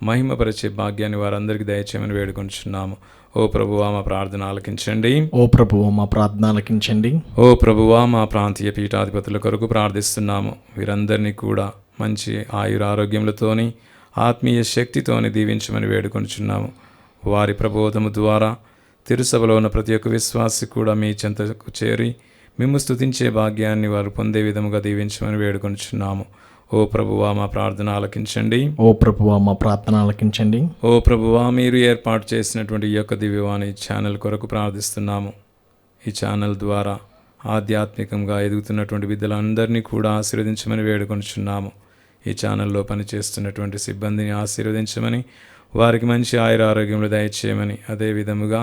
మహిమపరిచే భాగ్యాన్ని వారందరికీ దయచేయమని వేడుకొంచున్నాము. ఓ ప్రభువా మా ప్రార్థన ఆలకించండి. ఓ ప్రభువా మా ప్రార్థన ఆలకించండి. ఓ ప్రభువా మా ప్రాంతీయ పీఠాధిపతుల కొరకు ప్రార్థిస్తున్నాము. వీరందరినీ కూడా మంచి ఆయురారోగ్యములతోని ఆత్మీయ శక్తితోని దీవించమని వేడుకొంచున్నాము. వారి ప్రబోధము ద్వారా తిరుసభలో ఉన్న ప్రతి ఒక్క విశ్వాసి కూడా మీ చెంతకు చేరి మిమ్ము స్తుతించే భాగ్యాన్ని వారు పొందే విధముగా దీవించమని వేడుకొంచున్నాము. ఓ ప్రభువా మా ప్రార్థన ఆలకించండి. ఓ ప్రభువా మా ప్రార్థన ఆలకించండి. ఓ ప్రభువా మీరు ఏర్పాటు చేసినటువంటి ఈ యొక్క దివ్యవాణి ఛానల్ కొరకు ప్రార్థిస్తున్నాము. ఈ ఛానల్ ద్వారా ఆధ్యాత్మికంగా ఎదుగుతున్నటువంటి బిడ్డలందరినీ కూడా ఆశీర్వదించమని వేడుకొంచున్నాము. ఈ ఛానల్లో పనిచేస్తున్నటువంటి సిబ్బందిని ఆశీర్వదించమని, వారికి మంచి ఆయురారోగ్యములు దయచేయమని, అదే విధముగా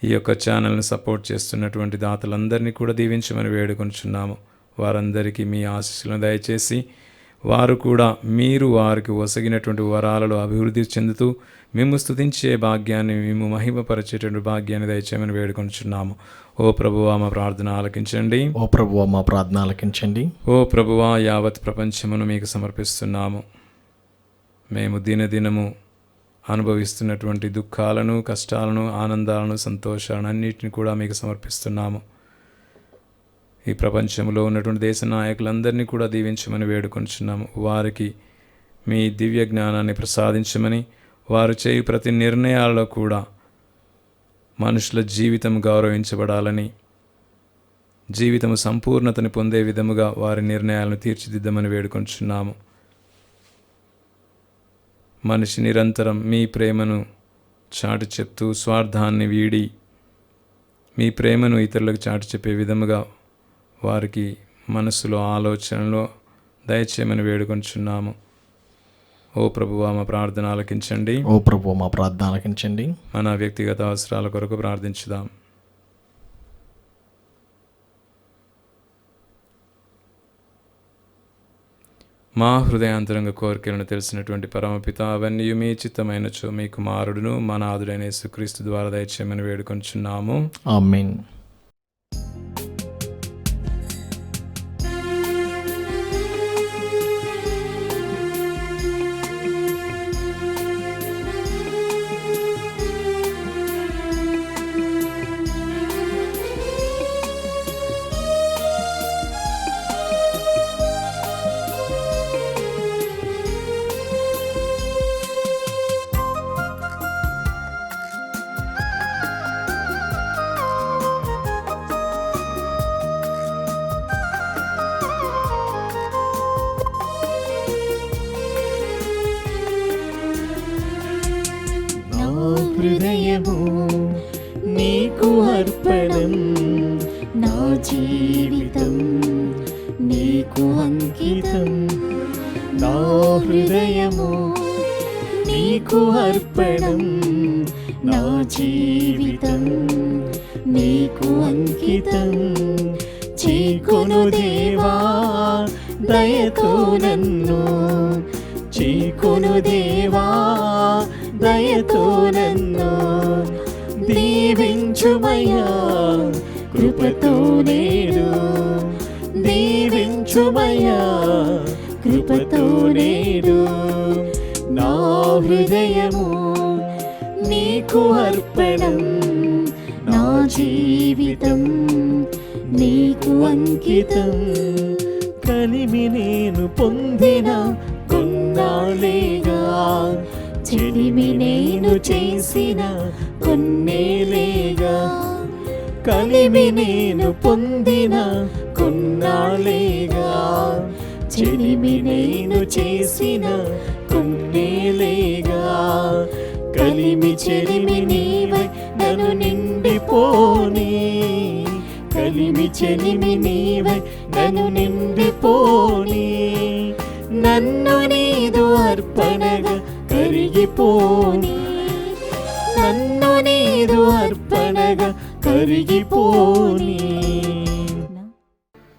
ఈ యొక్క ఛానల్ని సపోర్ట్ చేస్తున్నటువంటి దాతలందరినీ కూడా దీవించమని వేడుకొంచున్నాము. వారందరికీ మీ ఆశీస్సులను దయచేసి వారు కూడా మీరు వారికి ఒసగినటువంటి వరాలలో అభివృద్ధి చెందుతూ మేము స్తుతించే భాగ్యాన్ని, మేము మహిమపరిచేటువంటి భాగ్యాన్ని దయచేయమని వేడుకొంచున్నాము. ఓ ప్రభువా మా ప్రార్థన ఆలకించండి. ఓ ప్రభువా మా ప్రార్థన ఆలకించండి. ఓ ప్రభువా యావత్ ప్రపంచమును మీకు సమర్పిస్తున్నాము. మేము దినదినము అనుభవిస్తున్నటువంటి దుఃఖాలను, కష్టాలను, ఆనందాలను, సంతోషాలను అన్నిటిని కూడా మీకు సమర్పిస్తున్నాము. ఈ ప్రపంచంలో ఉన్నటువంటి దేశ నాయకులందరినీ కూడా దీవించమని వేడుకొంచున్నాము. వారికి మీ దివ్య జ్ఞానాన్ని ప్రసాదించమని, వారు చేయు ప్రతి నిర్ణయాల్లో కూడా మనుషుల జీవితం గౌరవించబడాలని, జీవితము సంపూర్ణతని పొందే విధముగా వారి నిర్ణయాలను తీర్చిదిద్దమని వేడుకొంచున్నాము. మనిషి నిరంతరం మీ ప్రేమను చాటి చెప్తూ స్వార్థాన్ని వీడి మీ ప్రేమను ఇతరులకు చాటి చెప్పే విధముగా వారికి మనసులో, ఆలోచనలో దయచేయమని వేడుకొంచున్నాము. ఓ ప్రభువా మా ప్రార్థన ఆలకించండి. ఓ ప్రభువా మా ప్రార్థన ఆలకించండి. మన వ్యక్తిగత అవసరాల కొరకు ప్రార్థించుదాం. మా హృదయాంతరంగ కోరికలను తెలిసినటువంటి పరమపిత, అవన్నీ మీ చిత్తమైనచో మీ కుమారుడును మన నాథుడైన యేసుక్రీస్తు ద్వారా దయచేయమని వేడుకొంచున్నాము. ఆమేన్. హృదయము నీకు అర్పణం, నా జీవితం నీకు అంకితం. నా హృదయము నీకు అర్పణం, నా జీవితం నీకు అంకితం. చీకొను దేవా దయతో నన్ను, చీకొను దేవా దయతో నన్ను దీవించుమయ్యా కృపతో నేడు, దీవించుమయ్యా కృపతో నేడు. నా హృదయము నీకు అర్పణం, నా జీవితం నీకు అంకితం. కలిమి నేను పొందిన కొన్నాళ్ళేగా, చెలిమి నేను చేసిన కొన్నేలేగా. కలిమి నేను పొందిన కొన్నాళ్ళేగా, చెలిమి నేను చేసిన కొన్నేలేగా. కలిమి చెలిమి నీవై నన్ను నిండిపోని, కలిమి చెలిమి నీవై నన్ను నిండిపోని, నన్ను నీదు అర్పణగా కరిగిపోని, నన్ను నీదు అర్పణగా కరిగిపోని.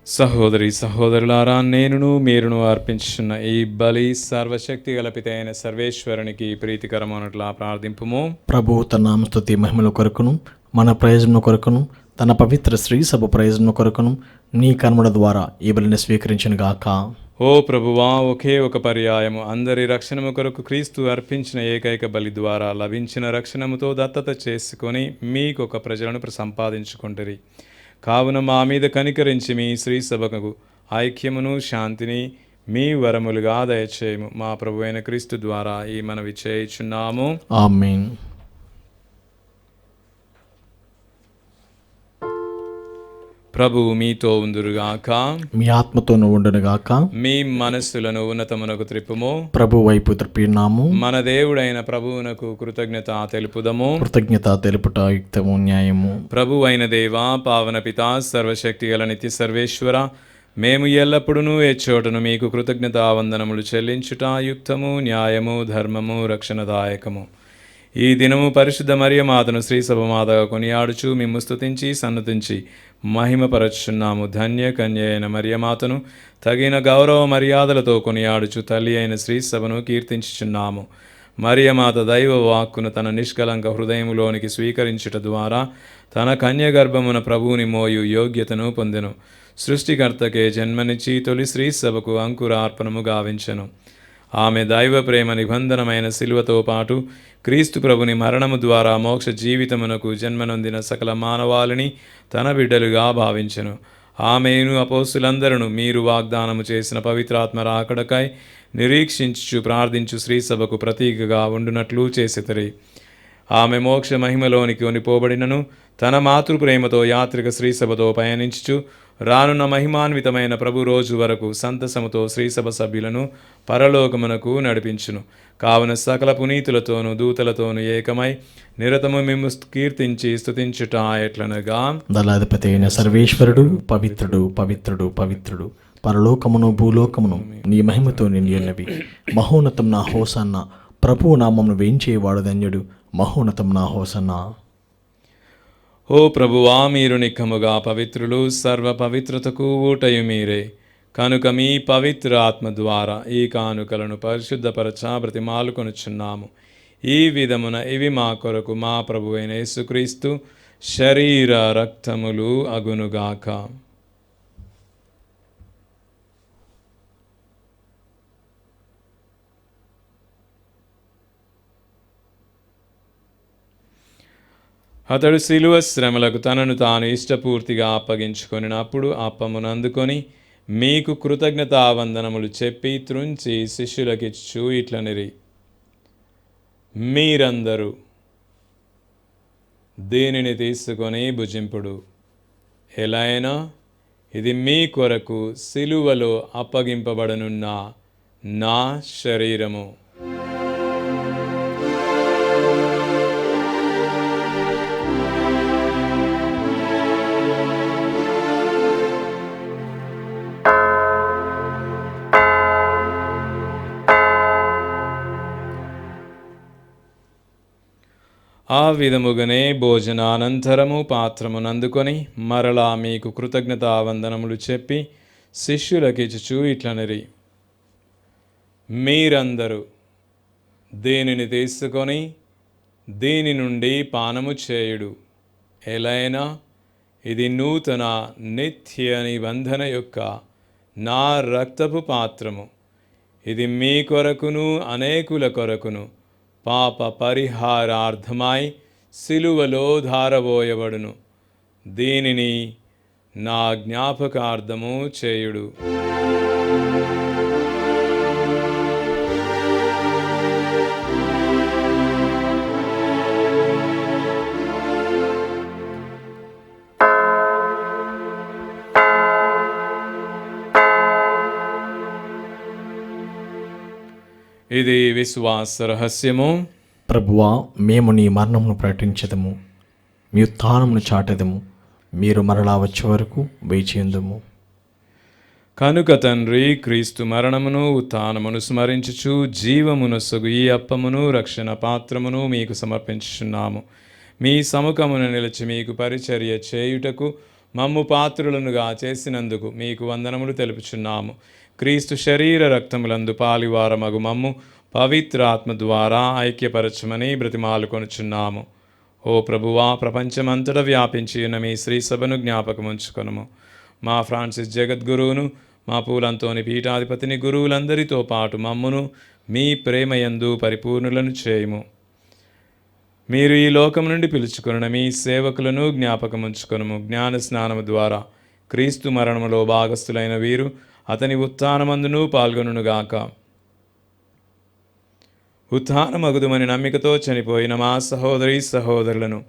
సహోదరి సహోదరులారా, నేనును మీరును అర్పించున్న ఈ బలి సర్వశక్తి గల పిత అయిన సర్వేశ్వరునికి ప్రీతికరమనట్లా ప్రార్థింపుము. ప్రభు తన నామస్తుతి మహిమల కొరకును మన ప్రయోజనం కొరకును తన పవిత్ర శ్రీ సభ ప్రయోజనం కొరకును నీ కర్మల ద్వారా ఈ బలిని స్వీకరించును గాక. ఓ ప్రభువా, ఒకే ఒక పర్యాయము అందరి రక్షణము కొరకు క్రీస్తు అర్పించిన ఏకైక బలి ద్వారా లభించిన రక్షణముతో దత్తత చేసుకొని మీకొక ప్రజలను సంపాదించుకుంటరి. కావున మా మీద కనికరించి మీ శ్రీ సభకు ఐక్యమును శాంతిని మీ వరములుగా దయచేయము. మా ప్రభు అయిన క్రీస్తు ద్వారా ఈ మనవి చేయుచున్నాము. ఆమేన్. ప్రభువు మీతో ఉందురుగాక, మీ ఆత్మతోనూ ఉండునుగాక. మీ మనస్సులను ఉన్నతమునకు త్రిప్పుము. ప్రభు వైపు త్రిప్పినాము. మన దేవుడైన ప్రభువునకు కృతజ్ఞత తెలుపుదము. కృతజ్ఞత తెలుపుట యుక్తము, న్యాయము. ప్రభు అయిన దేవా, పావన పిత, సర్వశక్తి గల నిత్య సర్వేశ్వర, మేము ఎల్లప్పుడూ ఎచ్చోటను మీకు కృతజ్ఞతావందనములు చెల్లించుట యుక్తము, న్యాయము, ధర్మము, రక్షణదాయకము. ఈ దినము పరిశుద్ధ మరియమాతను శ్రీ సభమాతగా కొనియాడుచు మిమ్ము స్తుతించి సన్నతించి మహిమపరచున్నాము. ధన్య కన్య అయిన మరియమాతను తగిన గౌరవ మర్యాదలతో కొనియాడుచు తల్లి అయిన శ్రీ సభను కీర్తించుచున్నాము. మరియమాత దైవ వాక్కును తన నిష్కలంక హృదయములోనికి స్వీకరించుట ద్వారా తన కన్య గర్భమున ప్రభువుని మోయు యోగ్యతను పొందెను. సృష్టికర్తకే జన్మనిచ్చి తొలి శ్రీ సభకు అంకురార్పణము గావించెను. ఆమె దైవ ప్రేమ నిబంధనమైన శిలువతో పాటు క్రీస్తు ప్రభుని మరణము ద్వారా మోక్ష జీవితమునకు జన్మనొందిన సకల మానవాళిని తన బిడ్డలుగా భావించెను. ఆమెను అపోస్తులందరూ మీరు వాగ్దానము చేసిన పవిత్రాత్మ రాకడకై నిరీక్షించు ప్రార్థించు శ్రీ సభకు ప్రతీకగా ఉండునట్లు చేసితరి. ఆమె మోక్ష మహిమలోనికి కొనిపోబడినను తన మాతృప్రేమతో యాత్రిక శ్రీసభతో పయనించుచు రానున్న మహిమాన్వితమైన ప్రభు రోజు వరకు సంతసముతో శ్రీసభ సభ్యులను పరలోకమునకు నడిపించును. కావున సకల పునీతులతోనూ దూతలతోనూ ఏకమై నిరతము మేము కీర్తించి స్తుతించుట ఎట్లనగా, దళాధిపతి అయిన సర్వేశ్వరుడు పవిత్రుడు పవిత్రుడు పవిత్రుడు, పరలోకమును భూలోకమును నీ మహిమతో నిండి ఉన్నవి. మహోన్నతం నా హోసన్న, ప్రభువు నామమును వేయించేవాడు ధన్యుడు. మహోన్నతం నా హోసన్న. ఓ ప్రభువా, మీరు నిక్కముగా పవిత్రులు, సర్వ పవిత్రతకు ఊటయు మీరే. కనుక మీ పవిత్ర ఆత్మ ద్వారా ఈ కానుకలను పరిశుద్ధపరచ బ్రతిమాలుకొనుచున్నాము. ఈ విధమున ఇవి మా కొరకు మా ప్రభువైన యేసుక్రీస్తు శరీర రక్తములు అగునుగాక. అతడు శిలువ శ్రమలకు తనను తాను ఇష్టపూర్తిగా అప్పగించుకొనినప్పుడు అప్పమును అందుకొని మీకు కృతజ్ఞతావందనములు చెప్పి త్రుంచి శిష్యులకిచ్చు ఇట్లనిరి, మీరందరూ దీనిని తీసుకొని భుజింపుడు. ఎలైనా ఇది మీ కొరకు శిలువలో అప్పగింపబడనున్న నా శరీరము. ఆ విధముగానే భోజనానంతరము పాత్రమునందుకొని మరలా మీకు కృతజ్ఞతావందనములు చెప్పి శిష్యులకిచ్చుచు ఇట్లనిరి, మీరందరూ దీనిని తీసుకొని దీని నుండి పానము చేయుడు. ఎలైనా ఇది నూతన నిత్య నిబంధన యొక్క నా రక్తపు పాత్రము. ఇది మీ కొరకును అనేకుల కొరకును పాప పరిహారార్థమై శిలువలో ధారబోయబడును. దీనిని నా జ్ఞాపకార్థము చేయుడు. ఇది విశ్వాస రహస్యము. ప్రభువా, మేము నీ మరణమును ప్రకటించదము, మీ ఉత్థానమును చాటెదము. మీరు మరలా వచ్చే వరకు వేచియుందుము. కనుక తండ్రి, క్రీస్తు మరణమును ఉత్థానమును స్మరించుచు జీవమునొసగు ఈ అప్పమును రక్షణ పాత్రమును మీకు సమర్పించుచున్నాము. మీ సముఖమున నిలిచి మీకు పరిచర్య చేయుటకు మమ్ము పాత్రులనుగా చేసినందుకు మీకు వందనములు తెలుపుచున్నాము. క్రీస్తు శరీర రక్తములందు పాలివారమగు మమ్ము పవిత్ర ఆత్మ ద్వారా ఐక్యపరచమని బ్రతిమాలుకొనుచున్నాము. ఓ ప్రభువా, ప్రపంచమంతటా వ్యాపించి ఉన్న మీ శ్రీ సభను జ్ఞాపకముంచుకొనుము. మా ఫ్రాన్సిస్ జగద్గురువును, మా పూలంతోని పీఠాధిపతిని, గురువులందరితో పాటు మమ్మును మీ ప్రేమయందు పరిపూర్ణులను చేయుము. మీరు ఈ లోకం నుండి పిలుచుకొనిన మీ సేవకులను జ్ఞాపకముంచుకొనుము. జ్ఞాన స్నానము ద్వారా క్రీస్తు మరణములో భాగస్థులైన వీరు అతని ఉత్థానమందును పాల్గొనుగాక. ఉత్థానమగుదుమని నమ్మికతో చనిపోయిన మా సహోదరీ సహోదరులను,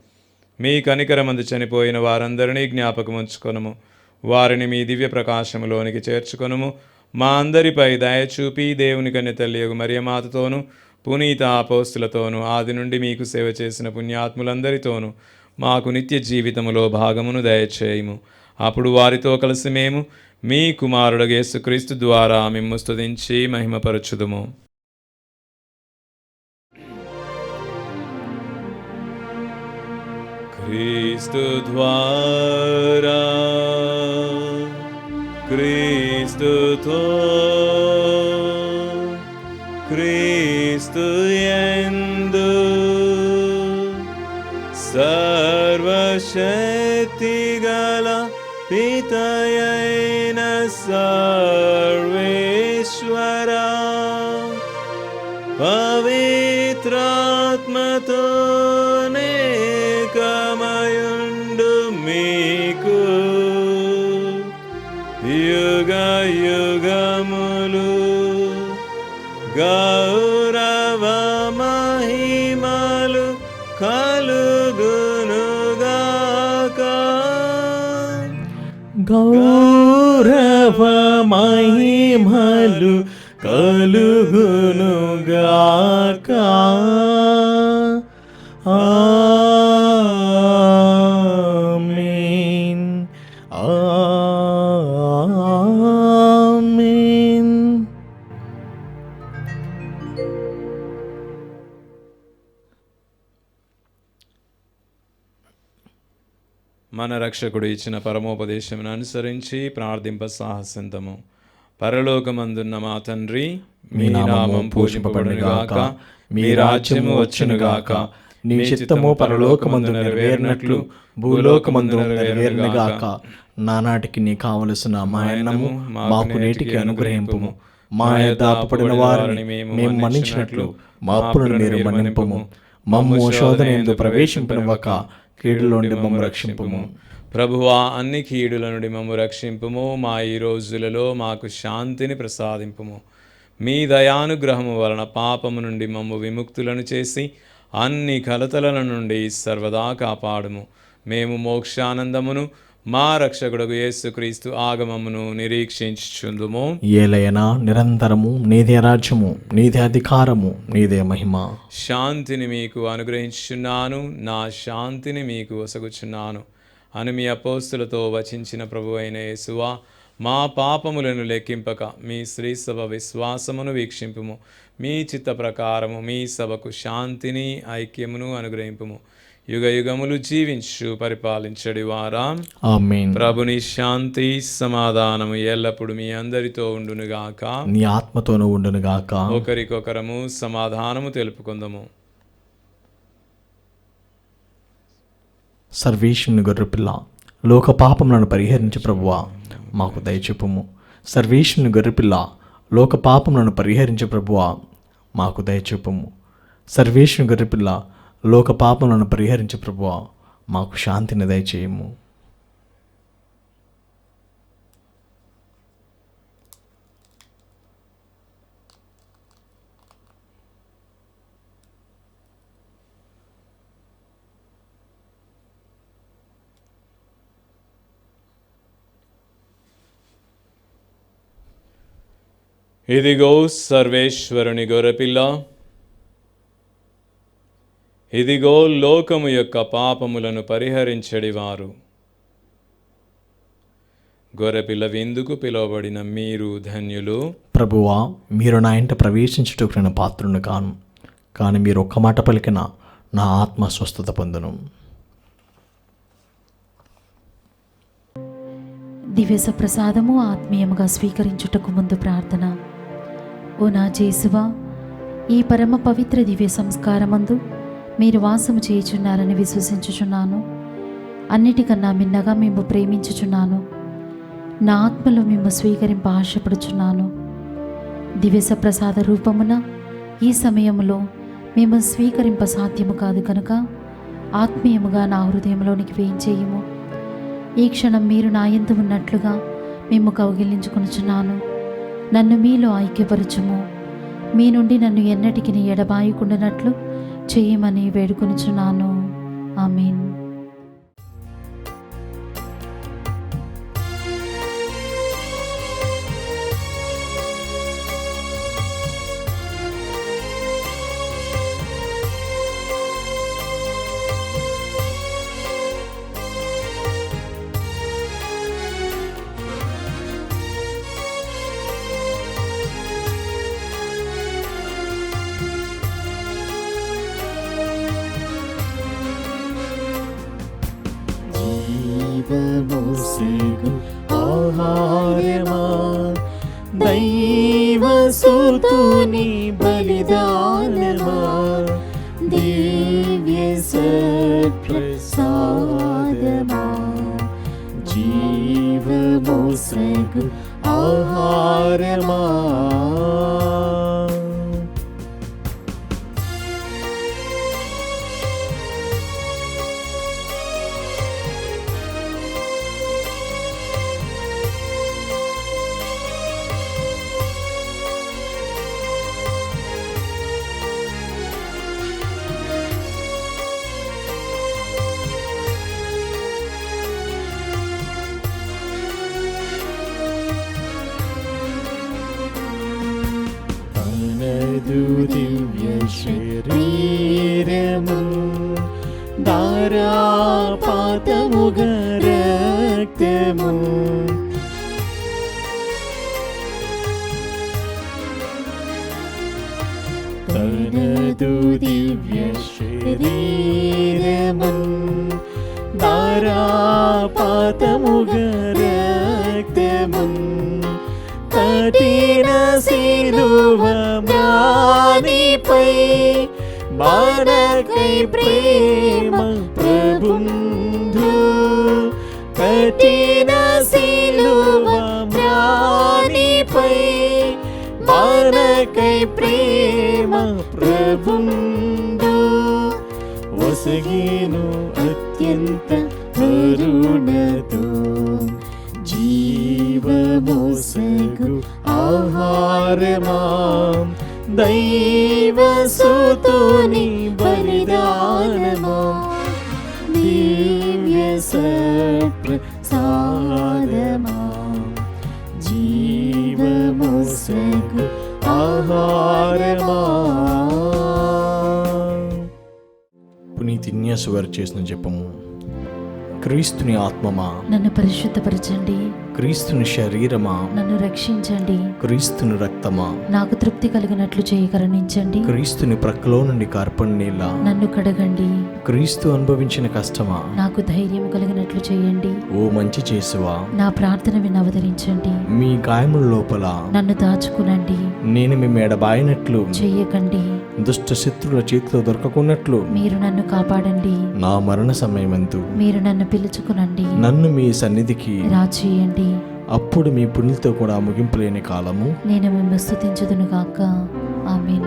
మీ కనికరమందు చనిపోయిన వారందరినీ జ్ఞాపకముంచుకొనుము. వారిని మీ దివ్య ప్రకాశములోనికి చేర్చుకొనుము. మా అందరిపై దయచూపి దేవుని కన్య తల్లియగు మరియమాతతోనూ పునీత అపోస్తులతోనూ ఆది నుండి మీకు సేవ చేసిన పుణ్యాత్ములందరితోనూ మాకు నిత్య జీవితములో భాగమును దయచేయుము. అప్పుడు వారితో కలిసి మేము మీ కుమారుడు యేసుక్రీస్తు ద్వారా మిమ్ము స్తుతించి మహిమపరచుదుము. క్రీస్తు ద్వారా, క్రీస్తుతో, క్రీస్తు యందు సర్వశక్తిగల పితయైన సర్వేశ్వరా, పవిత్రాత్మతో నేకమయుండు మీకు యుగ యుగములు గౌరవ మహిమలు కలుగునుగాక. గౌరవ మహిమలు కలుగునుగాక. ఆమేన్. ఆమేన్. మన రక్షకుడు ఇచ్చిన పరమోపదేశమును అనుసరించి ప్రార్థింప సాహసింతము. పరలోకమందున్న మా తండ్రి, మీ నామం పూజింపబడునుగాక, మీ రాజ్యము వచ్చునుగాక, నీ చిత్తము పరలోకమందు నెరవేరినట్లు భూలోకమందు నెరవేరునుగాక. నానాటికి నీ కావలసిన మా అన్నము మాకు నేటికి అనుగ్రహింపుము. మా యొద్ద అప్పుపడిన వారిని మేము మన్నించినట్లు మా అప్పులను మీరు మన్నింపుము. మమ్ము శోధనయందు ప్రవేశింపనివ్వక కీడులో నుండి మమ్ము రక్షింపుము. ప్రభువా, అన్ని కీడుల నుండి మమ్ము రక్షింపుము. మా ఈ రోజులలో మాకు శాంతిని ప్రసాదింపుము. మీ దయానుగ్రహము వలన పాపము నుండి మమ్ము విముక్తులను చేసి అన్ని కలతల నుండి సర్వదా కాపాడుము. మేము మోక్షానందమును మా రక్షకుడగు యేసుక్రీస్తు ఆగమమును నిరీక్షించుచుందుము. ఏలయనా నిరంతరము నీదే రాజ్యము, నీదే అధికారము, నీదే మహిమ. శాంతిని మీకు అనుగ్రహించుచున్నాను, నా శాంతిని మీకు ఒసగుచున్నాను అని మీ అపోస్తులతో వచించిన ప్రభువైన యేసువా, మా పాపములను లెక్కింపక మీ శ్రీ సభ విశ్వాసమును వీక్షింపుము. మీ చిత్త ప్రకారము మీ సభకు శాంతిని ఐక్యమును అనుగ్రహింపుము. యుగ యుగములు జీవించు పరిపాలించడి వారా. ఆమేన్. ప్రభుని శాంతి సమాధానము ఎల్లప్పుడు మీ అందరితో ఉండునుగాక, నీ ఆత్మతోనూ ఉండునుగాక. ఒకరికొకరము సమాధానము తెలుపుకుందము. సర్వేశ్వరుని గొర్రెపిల్ల, లోక పాపములను పరిహరించు ప్రభువా, మాకు దయచూపుము. సర్వేశ్వరుని గొర్రెపిల్ల, లోక పాపములను పరిహరించు ప్రభువా, మాకు దయచూపుము. సర్వేశ్వరుని గొర్రెపిల్ల, లోక పాపములను పరిహరించు ప్రభువా, మాకు శాంతిని దయచేయము. ఇదిగో సర్వేశ్వరుని గొర్రెపిల్ల, ఇదిగో లోకము యొక్క పాపములను పరిహరించడివారు. గొర్రెపిల్ల విందుకు పిలువబడిన మీరు ధన్యులు. ప్రభువా, మీరు నా ఇంట ప్రవేశించుటకు నేను పాత్రుని కాను, కానీ మీరు ఒక్క మాట పలికిన నా ఆత్మ స్వస్థత పొందును. దివ్య ప్రసాదము ఆత్మీయముగా స్వీకరించుటకు ముందు ప్రార్థన. ఓ నా జేసువా, ఈ పరమ పవిత్ర దివ్య సంస్కారమందు మీరు వాసము చేయుచున్నారని విశ్వసించుచున్నాను. అన్నిటికన్నా మిన్నగా మేము ప్రేమించుచున్నాను. నా ఆత్మలో మేము స్వీకరింప ఆశపడుచున్నాను. దివ్య ప్రసాద రూపమున ఈ సమయంలో మేము స్వీకరింప సాధ్యము కాదు కనుక ఆత్మీయముగా నా హృదయంలోనికి వేయించేయము. ఈ క్షణం మీరు నా యందు ఉన్నట్లుగా మేము కౌగిలించుకొనుచున్నాను. నన్ను మీలో ఐక్యపరచుము. మీ నుండి నన్ను ఎన్నటికి ఎడబాయకుండానట్లు చేయమని వేడుకొనుచున్నాను. ఆమేన్. జీవమోసేగు ఆహారమా, దైవసుతుని బలిదానమా, దివ్య సత్ప్రసాదమా. జీవమోసేగు ఆహారమా. తనదు దివ్య శరీరము ధారాపాతముగా రక్తము, తనదు దివ్య శరీరము ధారాపాతముగా రక్తము, కఠిన శిలువ మ్రానిపై మనకై ప్రేమ ప్రబుంధు, కఠిన శిలువ మ్రానిపై మనకై ప్రేమ ప్రబుంధు, వసగేను అత్యంత కరుణతో జీవమోసగు ఆహారమా, దైవసుతుని బలిదానమా, దివ్య సత్ప్రసాదమా. జీవమోసగు ఆహారమా. పునీతి ఇన్యాసు గారు చేసిన జపము. క్రీస్తుని ఆత్మమా నన్ను పరిశుద్ధపరచండి. క్రీస్తుని శరీరమా నన్ను రక్షించండి. క్రీస్తుని రక్తమా నాకు తృప్తి కలిగినట్లు చేయకరణించండి. క్రీస్తుని ప్రక్కలో నుండి కార్పణ నీళ్ళ నన్ను కడగండి. క్రీస్తు అనుభవించిన కష్టమా నాకు ధైర్యం కలిగినట్లు చేయండి. ఓ మంచి చేసువా, నా ప్రార్థన విని అవతరించండి. మీ గాయముల లోపల నన్ను దాచుకునండి. నేను మేము ఎడబాయినట్లు చెయ్యకండి. దుష్ట శత్రుల చేతిలో దొరకకున్నట్లు మీరు నన్ను కాపాడండి. నా మరణ సమయమందు మీరు నన్ను పిలుచుకునండి. నన్ను మీ సన్నిధికి రాచేయండి. అప్పుడు మీ పుణ్యులతో కూడా ముగింపులేని కాలము నేను మిమ్మల్ని స్తుతించుదును గాక. ఆమేన్.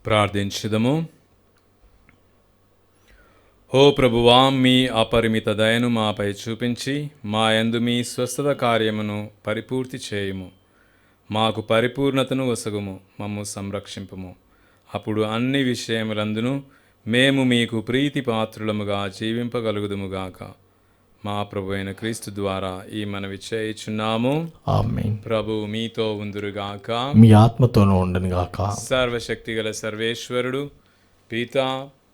ప్రార్థించుదము. ఓ ప్రభువా, మీ అపరిమిత దయను మాపై చూపించి మా యందు మీ స్వస్థత కార్యమును పరిపూర్తి చేయుము. మాకు పరిపూర్ణతను వసగుము, మమ్ము సంరక్షింపుము. అప్పుడు అన్ని విషయములందును మేము మీకు ప్రీతి పాత్రులముగా జీవింపగలుగుదుముగాక. మా ప్రభు అయిన క్రీస్తు ద్వారా ఈ మనవి చేయుచున్నాము. ఆమేన్. ప్రభు మీతో ఉందురుగాక. మీ ఆత్మతోనూ ఉండనుగాక. సర్వశక్తిగల సర్వేశ్వరుడు, పితా,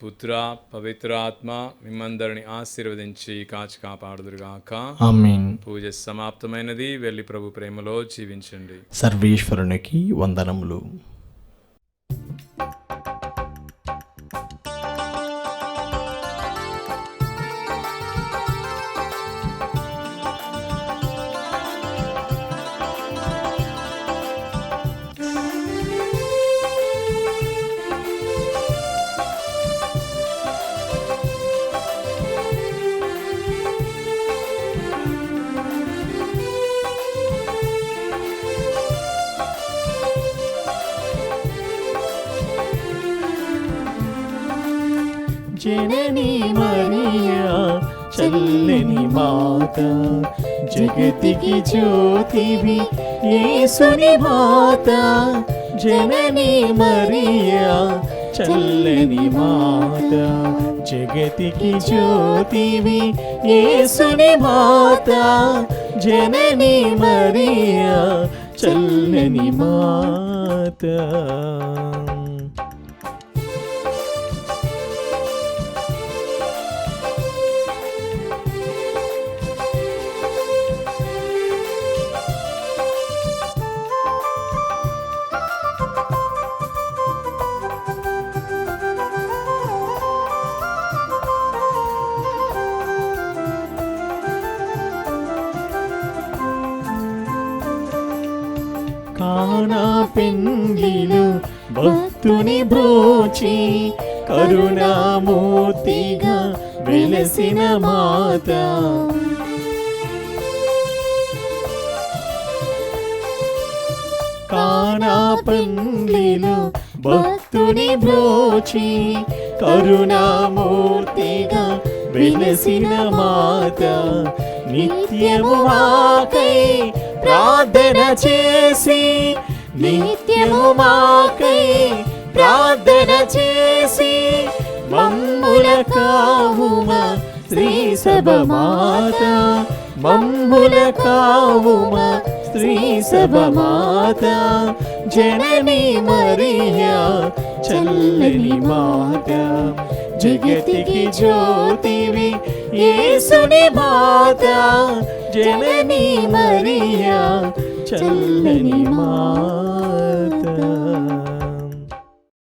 పుత్ర పవిత్ర ఆత్మ మిమ్మందరిని ఆశీర్వదించి కాచి కాపాడుదురుగాక. ఆమేన్. పూజ సమాప్తమైనది. వెళ్ళి ప్రభు ప్రేమలో జీవించండి. సర్వేశ్వరునికి వందనములు. జనని మరియా చల్లని మాత, జగతికి జ్యోతివి యేసుని మాత. జనని మరియా చల్లని మాత, జగతికి జ్యోతివి యేసుని మాత. జనని మరియా చల్లని మాత. కానా పెండ్లిలో భక్తుని బ్రోచి కరుణామూర్తిగా వెలసిన మాత. కానా పెండ్లిలో భక్తుని బ్రోచి కరుణామూర్తిగా వెలసిన మాత. నిత్యము మాకై ప్రార్థన చేసి, నిత్యము మాకై ప్రార్థన చేసి, మమ్ముల కావుమా శ్రీ సభ మాత. మమ్ముల కావుమా శ్రీ సభ మాత. జనని మరియా చల్లని మాత, జగతికి జ్యోతివి యేసుని మాత. జనని మరియా చల్లని మాత.